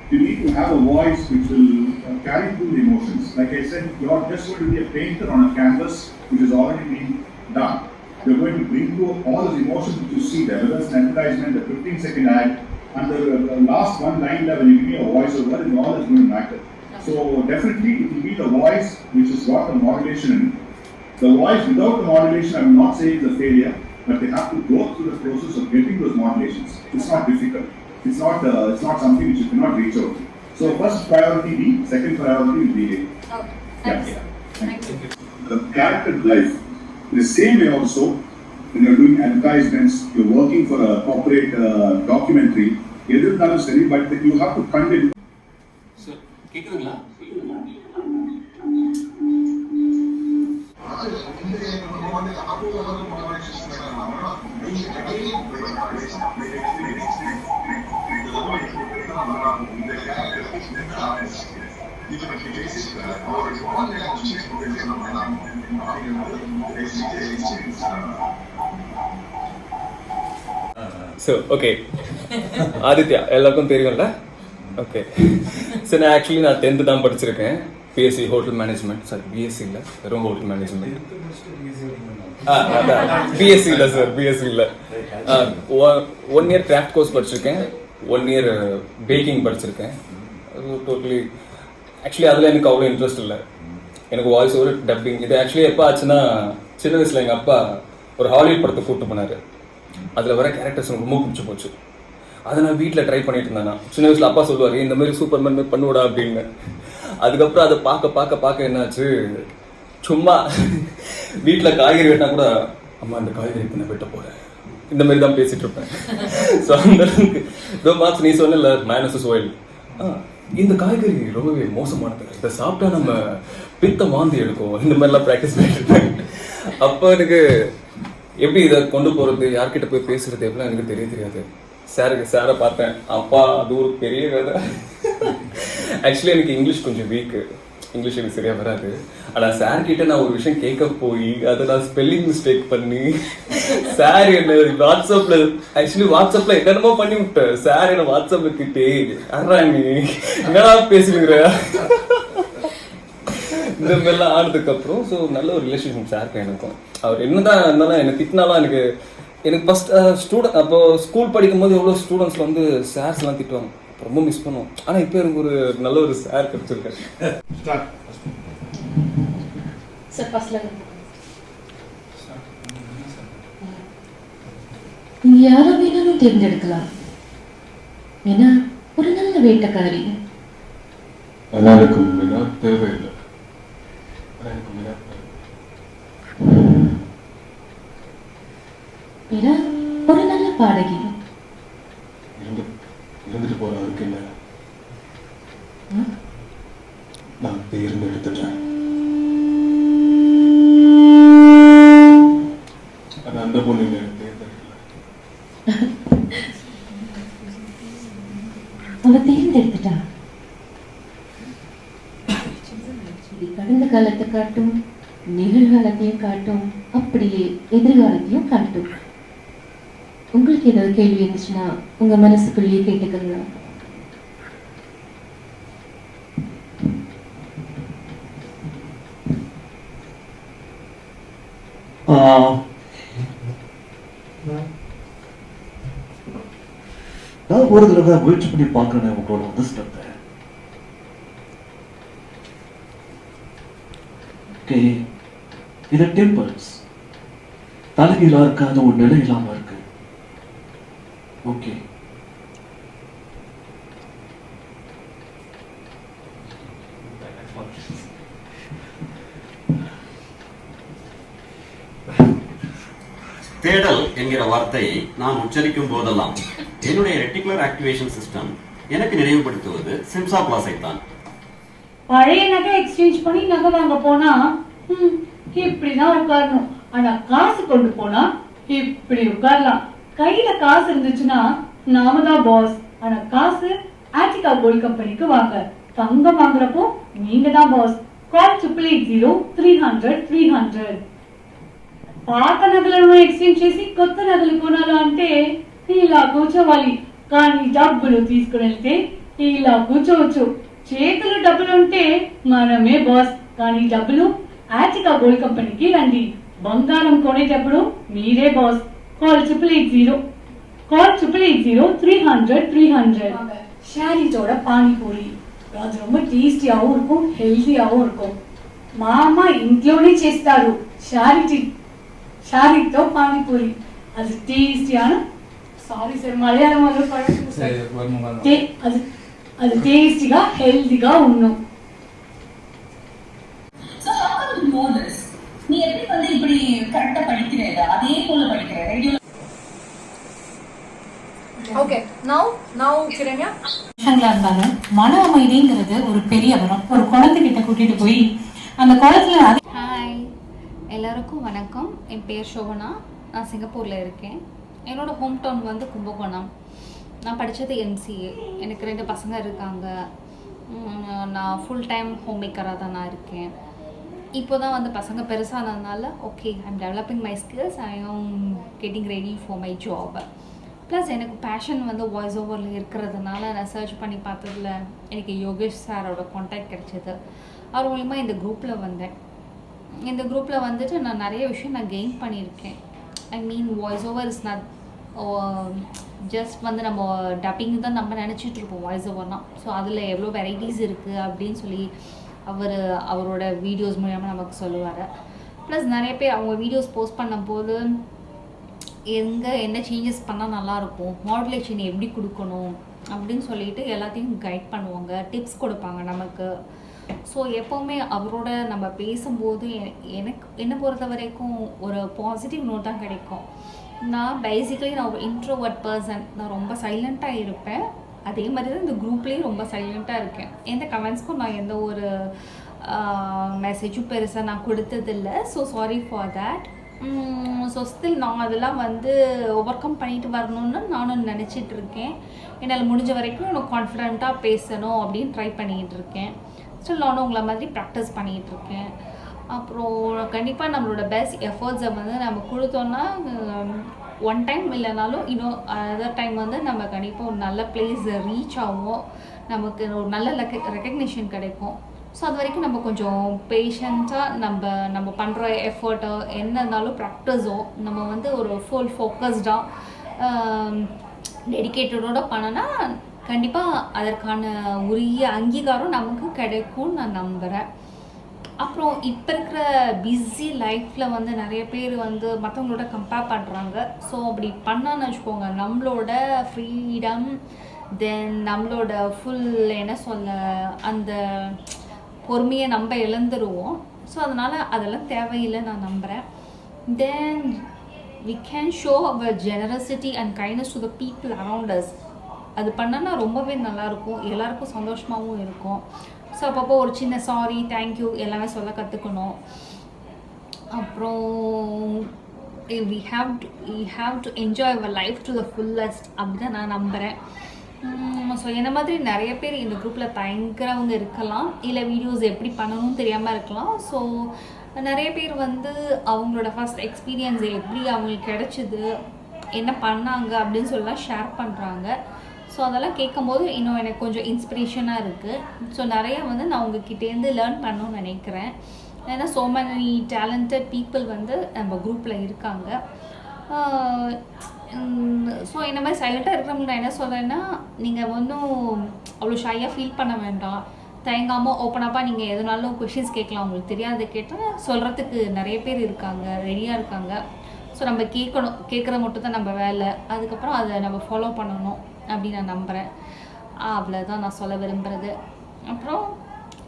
You need to have a voice which will carry through the emotions. Like I said, you are just going to be a painter on a canvas which has already been done. You're going to bring through all those emotions which you see there, whether it's an advertisement, the 15-second ad, and the last one line there when you give me a voice over, is all that's going to matter. So definitely it will be the voice which has got the modulation in it. The voice without the modulation, I will not say is a failure, but they have to go through the process of getting those modulations. It's not difficult. It's not something which you cannot reach out to. So first priority B, second priority will be A. Okay, thanks. Thank you. The character life. In the same way also, when you're doing advertisements, you're working for a corporate documentary, எதிர்த்தாலும் சரி, but you have to continue. Sir கேக்குதுங்களா? So okay Aditya எல்லாருக்கும் தெரியும்ல. Okay sir நான் 10th தான் படிச்சிருக்கேன். BSc hotel management. Sorry BSc இல்லை, வெறும் ஹோட்டல் மேனேஜ்மெண்ட். பிஎஸ்சி இல்லை சார், பிஎஸ்சி இல்லை. 1 year கிராஃப்ட் கோர்ஸ் படிச்சிருக்கேன், 1 year பேக்கிங் படிச்சிருக்கேன். டோட்டலி அதில் எனக்கு அவ்வளோ இன்ட்ரெஸ்ட் இல்லை. எனக்கு வாய்ஸ் ஓவர் டப்பிங் இது எப்போ ஆச்சுன்னா, சின்ன வயசில் எங்கள் அப்பா ஒரு ஹாலிவுட் படத்தை கூப்பிட்டு போனார். அதில் வர கேரக்டர்ஸ் எனக்கு ரொம்ப பிடிச்சி போச்சு. அதை நான் வீட்டில் ட்ரை பண்ணிட்டு இருந்தேன். நான் சின்ன வயசில் அப்பா சொல்லுவார், இந்த மாதிரி சூப்பர்மேன் மாதிரி பண்ணுவிடா அப்படின்னு. அதுக்கப்புறம் அதை பார்க்க என்னாச்சு, சும்மா வீட்டில் காய்கறி வெட்டினா கூட, அம்மா இந்த காய்கறி இப்போ நான் வெட்ட போகிறேன், இந்த மாதிரி தான் பேசிகிட்டு இருப்பேன். ஸோ அந்த அளவுக்கு இதோ மார்க்ஸ் நீ சொன்ன மேனஸ் ஓயில், இந்த காய்கறி ரொம்பவே மோசமானது, இதை சாப்பிட்டா நம்ம பித்த வாந்தி எடுக்கும், இந்த மாதிரிலாம் ப்ராக்டிஸ் பண்ணிட்டு இருப்பேன். அப்போ எனக்கு எப்படி இதை கொண்டு போகிறது, யார்கிட்ட போய் பேசுறது எப்படிலாம் எனக்கு தெரியாது. சாரை பார்த்தேன், அப்பா அது ஒரு பெரிய கதை. எனக்கு இங்கிலீஷ் கொஞ்சம் வீக்கு, இங்கிலீஷ் எனக்கு சரியாக வராது. ஆனால் சார்கிட்ட நான் ஒரு விஷயம் கேட்க போய் அதை நான் ஸ்பெல்லிங் மிஸ்டேக் பண்ணி, சார் என்ன வாட்ஸ்அப்பில் என்னென்னமோ பண்ணி விட்டேன். சார் என்ன வாட்ஸ்அப்பில் திட்டே, அறா நீ என்னடா பேசுகிற, இந்த மாதிரிலாம் ஆனதுக்கப்புறம் ஸோ நல்ல ஒரு ரிலேஷன்ஷிப் சாருக்கு எனக்கும். அவர் என்னதான் இருந்தாலும் என்னை திட்டினாலும் எனக்கு ஃபர்ஸ்ட் ஸ்டூடெண்ட், அப்போ ஸ்கூல் படிக்கும் போது எவ்வளோ ஸ்டூடெண்ட்ஸ்ல வந்து சார்ஸ்லாம் திட்டுவாங்க, ரொம்ப மிஸ் பண்ணுவோம். ஆனால் இப்போ எனக்கு ஒரு நல்ல ஒரு சார் கிடைச்சிருக்காரு. நீங்க யாரோ வேணாலும் தேர்ந்தெடுக்கலாம். ஏன்னா ஒரு நல்ல வேட்டக்காரி. எல்லாருக்கும் தேவையில்லை. ஏன்னா ஒரு நல்ல பாடகி. இருந்துட்டு போறவருக்கு இல்லை, நான் தேர்ந்தெடுத்துட்டேன். அது அந்த பொண்ணு தேர்ந்தெடுக்கல. அவ தேர்ந்தெடுத்துட்டா. கடந்த காலத்தை காட்டும், நிகழ்காலத்தையும் காட்டும், அப்படியே எதிர்காலத்தையும் காட்டும். உங்களுக்கு ஏதாவது கேள்வி இருந்துச்சுன்னா உங்க மனசுக்குள்ளேயே கேட்டுக்கலாம். நான் ஒரு தடவை முயற்சி பண்ணி பார்க்கறேன் உங்களோட அதிர்ஷ்டத்தை. ஓகே, இது டெம்பிள்ஸ் தலைகீழா இருக்காத ஒரு நிலை இல்லாம இருக்கு. ஓகே, தேடல் என்கிற வார்த்தை நான் உச்சரிக்கும் போதெல்லாம் என்னுடைய ரெட்டிகுலர் ஆக்டிவேஷன் சிஸ்டம் எனக்கு நினைவுபடுத்துவது சிம்சா பிளாஸை தான். பழைய நகை எக்ஸ்சேஞ்ச் பண்ணி நகை வாங்க போனா இப்படிதான் உட்காரணும், ஆனா காசு கொண்டு போனா இப்படி உட்காரலாம். கையில காசு இருந்துச்சுன்னா நாம தான் பாஸ், ஆனா காசு ஆட்டிகா கோல்ட் கம்பெனிக்கு வாங்க. தங்கம் வாங்குறப்போ நீங்க தான் பாஸ். கால் 888-0300-300. పాత నగలను ఎక్స్చేంజ్ చేసి కొత్త నగలు కొనాలా అంటే ఇలా కూర్చోవాలి, కానీ డబ్బులు తీసుకుని వెళ్తే ఇలా కూర్చోవచ్చు. చేతులు డబ్బులు ఉంటే మనమే బాస్, కానీ డబ్బులు ఆటికా గోల్డ్ కంపెనీకి రండి. బంగారం కొనేటప్పుడు మీరే బాస్. కాల్ 888-0300-300. శారీ తోడ పానీపూరి, అది ரொம்ப టేస్టీయాகவும் இருக்கும் హెల్తీయాகவும் இருக்கும். మా అమ్మ ఇంట్లోనే చేస్తారు షారితో పానీపూరి. అది టేస్టీயான సారీ సార్ మలయాళంలో అది టేస్టీగా హెల్తీగా ఉన్నాం. நீ எப்படி வந்து இப்படி கரெக்டா படிக்கிறேன் அதே போல படிக்கிறேன் ரெகுலர். ஓகே நவ கிரண்யா இருந்தாங்க. மன அமைதிங்கிறது ஒரு பெரிய வரம். ஒரு குளத்துக்கிட்ட கூட்டிட்டு போய் அந்த குளத்துல ஹாய் எல்லாருக்கும் வணக்கம். என் பேர் சோபனா. நான் சிங்கப்பூரில் இருக்கேன். என்னோட ஹோம் டவுன் வந்து கும்பகோணம். நான் படித்தது எம்சிஏ. எனக்கு 2 பசங்க இருக்காங்க. நான் ஃபுல் டைம் ஹோம் மேக்கராக தான் நான் இருக்கேன். இப்போ தான் வந்து பசங்க பெருசானதுனால okay I'm developing my skills, I am getting ready for my job. Plus எனக்கு பேஷன் வந்து வாய்ஸ் ஓவரில் இருக்கிறதுனால நான் சர்ச் பண்ணி பார்த்ததில் எனக்கு யோகேஷ் சாரோட கான்டாக்ட் கிடச்சிது. அவர் மூலிமா இந்த குரூப்பில் வந்தேன். இந்த குரூப்பில் வந்துட்டு நான் நிறைய விஷயம் நான் கெயின் பண்ணியிருக்கேன். I mean voice over is not just வந்து நம்ம டப்பிங் தான் நம்ம நினச்சிட்டு இருப்போம் வாய்ஸ் ஓவர்னால். ஸோ அதில் எவ்வளோ வெரைட்டிஸ் இருக்குது அப்படின்னு சொல்லி அவரோட வீடியோஸ் மூலமாக நமக்கு சொல்லுவார். ப்ளஸ் நிறைய பேர் அவங்க வீடியோஸ் போஸ்ட் பண்ணும்போது என்ன சேஞ்சஸ் பண்ணால் நல்லாயிருக்கும், மாடுலேஷன் எப்படி கொடுக்கணும் அப்படின்னு சொல்லிட்டு எல்லாத்தையும் கைட் பண்ணுவாங்க, டிப்ஸ் கொடுப்பாங்க நமக்கு. ஸோ எப்போவுமே அவரோட நம்ம பேசும்போது என்னை பொறுத்த வரைக்கும் ஒரு பாசிட்டிவ் நோட் தான் கிடைக்கும். நான் பேசிக்கலி நான் ஒரு இன்ட்ரோவர்ட் பர்சன். நான் ரொம்ப சைலண்ட்டாக இருப்பேன். அதே மாதிரி தான் இந்த குரூப்லேயும் ரொம்ப சைலண்ட்டாக இருக்கேன். எந்த கமெண்ட்ஸ்க்கும் நான் எந்த ஒரு மெசேஜும் பெருசாக நான் கொடுத்ததில்லை. So sorry for that. So still நான் அதெல்லாம் வந்து ஓவர் கம் பண்ணிட்டு வரணும்னு நானும் நினச்சிட்ருக்கேன். என்னால் முடிஞ்ச வரைக்கும் எனக்கு கான்ஃபிடெண்ட்டாக பேசணும் அப்படின்னு ட்ரை பண்ணிகிட்டு இருக்கேன். ஸ்டில் நானும் உங்களை மாதிரி ப்ராக்டிஸ் பண்ணிகிட்ருக்கேன். அப்புறம் கண்டிப்பாக நம்மளோட பெஸ்ட் எஃபர்ட்ஸை வந்து நம்ம கொடுத்தோன்னா ஒன் டைம் இல்லைனாலும் இன்னும் அதர் டைம் வந்து நம்ம கண்டிப்பாக ஒரு நல்ல பிளேஸ் ரீச் ஆகும், நமக்கு ஒரு நல்ல ரெக்கக்னிஷன் கிடைக்கும். ஸோ அது வரைக்கும் நம்ம கொஞ்சம் பேஷண்ட்டாக நம்ம பண்ணுற எஃபர்ட்டோ என்ன இருந்தாலும் ப்ராக்டிஸோ நம்ம வந்து ஒரு ஃபுல் ஃபோக்கஸ்டாக டெடிக்கேட்டடோடு பண்ணனா கண்டிப்பாக அதற்கான உரிய அங்கீகாரம் நமக்கு கிடைக்கும்னு நான் நம்புகிறேன். அப்புறம் இப்போ இருக்கிற பிஸி லைஃப்பில் வந்து நிறைய பேர் வந்து மற்றவங்களோட கம்பேர் பண்ணுறாங்க. ஸோ அப்படி பண்ணான்னு வச்சுக்கோங்க, நம்மளோட ஃப்ரீடம் தென் நம்மளோட ஃபுல் என்ன சொல்ல அந்த பொறுமையை நம்ம இழந்துருவோம். ஸோ அதனால் அதெல்லாம் தேவையில்லை நான் நம்புகிறேன். Then we can show our generosity and kindness to the people around us. அது பண்ணோன்னா ரொம்பவே நல்லாயிருக்கும், எல்லாருக்கும் சந்தோஷமாகவும் இருக்கும். ஸோ அப்பப்போ ஒரு சின்ன சாரி தேங்க்யூ எல்லாமே சொல்ல கற்றுக்கணும். அப்புறம் we have to enjoy our life to the fullest அப்படி தான் நான் நம்புகிறேன். ஸோ என்ன மாதிரி நிறைய பேர் இந்த குரூப்பில் தயங்குறவங்க இருக்கலாம், இல்லை வீடியோஸ் எப்படி பண்ணணும்னு தெரியாமல் இருக்கலாம். ஸோ நிறைய பேர் வந்து அவங்களோட ஃபஸ்ட் எக்ஸ்பீரியன்ஸ் எப்படி அவங்களுக்கு கிடச்சிது, என்ன பண்ணாங்க அப்படின்னு சொல்லலாம் ஷேர் பண்ணுறாங்க. ஸோ அதெல்லாம் கேட்கும்போது இன்னும் எனக்கு கொஞ்சம் இன்ஸ்பிரேஷனாக இருக்குது. ஸோ நிறையா வந்து நான் உங்ககிட்டேருந்து லேர்ன் பண்ணணும்னு நினைக்கிறேன். ஏன்னா ஸோ மெனி டேலண்டட் பீப்புள் வந்து நம்ம குரூப்பில் இருக்காங்க. ஸோ இந்த மாதிரி சைலண்ட்டாக இருக்கிறவங்க நான் என்ன சொல்கிறேன்னா, நீங்கள் ஒன்றும் அவ்வளோ ஷையாக ஃபீல் பண்ண வேண்டாம். தயங்காமல் ஓப்பனப்பாக நீங்கள் எதுனாலும் கொஷின்ஸ் கேட்கலாம். உங்களுக்கு தெரியாத கேட்டால் சொல்கிறதுக்கு நிறைய பேர் இருக்காங்க, ரெடியாக இருக்காங்க. ஸோ நம்ம கேட்குறது மட்டும் தான் நம்ம வேலை. அதுக்கப்புறம் அதை நம்ம ஃபாலோ பண்ணணும் அப்படின்னு நான் நம்புகிறேன். அவ்வளோதான் நான் சொல்ல விரும்புகிறது. அப்புறம்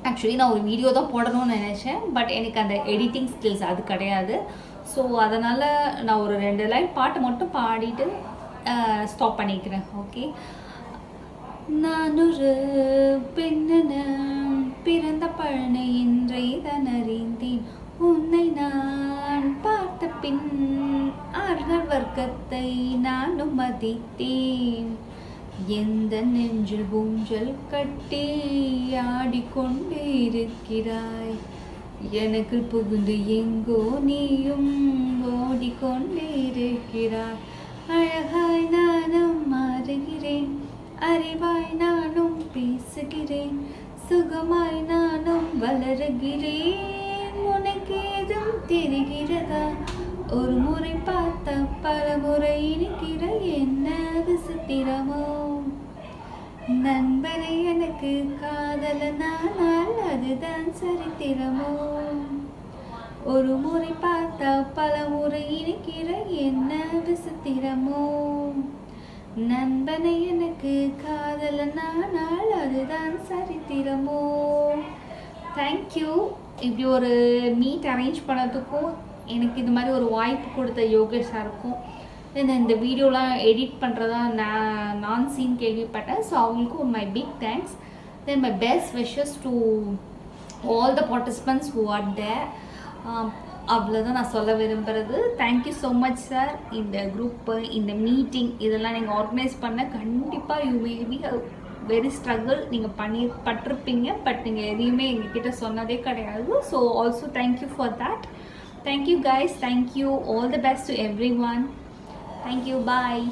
ஆக்சுவலி நான் ஒரு வீடியோ தான் போடணும்னு நினச்சேன், பட் எனக்கு அந்த எடிட்டிங் ஸ்கில்ஸ் அது கிடையாது. ஸோ அதனால் நான் ஒரு 2 லைன் பாட்டு மட்டும் பாடிட்டு ஸ்டாப் பண்ணிக்கிறேன். ஓகே. நான் ஒரு பெண்ணென பிறந்த பழனை இன்றைதான் அறிந்தேன், உன்னை நான் பார்த்த பின் ஆள்கள் வர்க்கத்தை நானும் மதித்தேன், எந்த நெஞ்சில் ஊஞ்சல் கட்டி ஆடிக்கொண்டே இருக்கிறாய், எனக்கு புகுந்து எங்கோ நீயும் ஓடிக்கொண்டே இருக்கிறாய், அழகாய் நானும் மாறுகிறேன், அறிவாய் நானும் பேசுகிறேன், சுகமாய் நானும் வளருகிறேன், உனக்கு ஏதும் தெரிகிறதா, ஒரு முறை பார்த்த பல முறை இருக்கிற என்ன விசித்திரமோ, நண்பனை எனக்கு காதலனானால் அதுதான் சரித்திரமோ, ஒரு முறை பார்த்தா பல முறை இணைக்கிற என்ன விசித்திரமோ, நண்பனை எனக்கு காதலனானால் அதுதான் சரித்திரமோ. தேங்க்யூ. இப்படி ஒரு மீட் அரேஞ்ச் பண்ணதுக்கும் எனக்கு இது மாதிரி ஒரு வாய்ப்பு கொடுத்த யோகேஷ் சாருக்கும், இந்த வீடியோலாம் எடிட் பண்ணுறதா நான் சீன் கேள்விப்பட்டேன். ஸோ அவங்களுக்கும் my big thanks. Then my best wishes to all the participants who are there. அவ்வளோதான் நான் சொல்ல விரும்புகிறது. Thank you so much sir. இந்த குரூப்பு, இந்த மீட்டிங் இதெல்லாம் நீங்கள் ஆர்கனைஸ் பண்ண கண்டிப்பாக you may be very struggle நீங்கள் பட்டிருப்பீங்க. பட் நீங்கள் எதையுமே எங்ககிட்ட சொன்னதே கிடையாது. So also thank you for that. Thank you guys. Thank you. All the best to everyone. Thank you. Bye.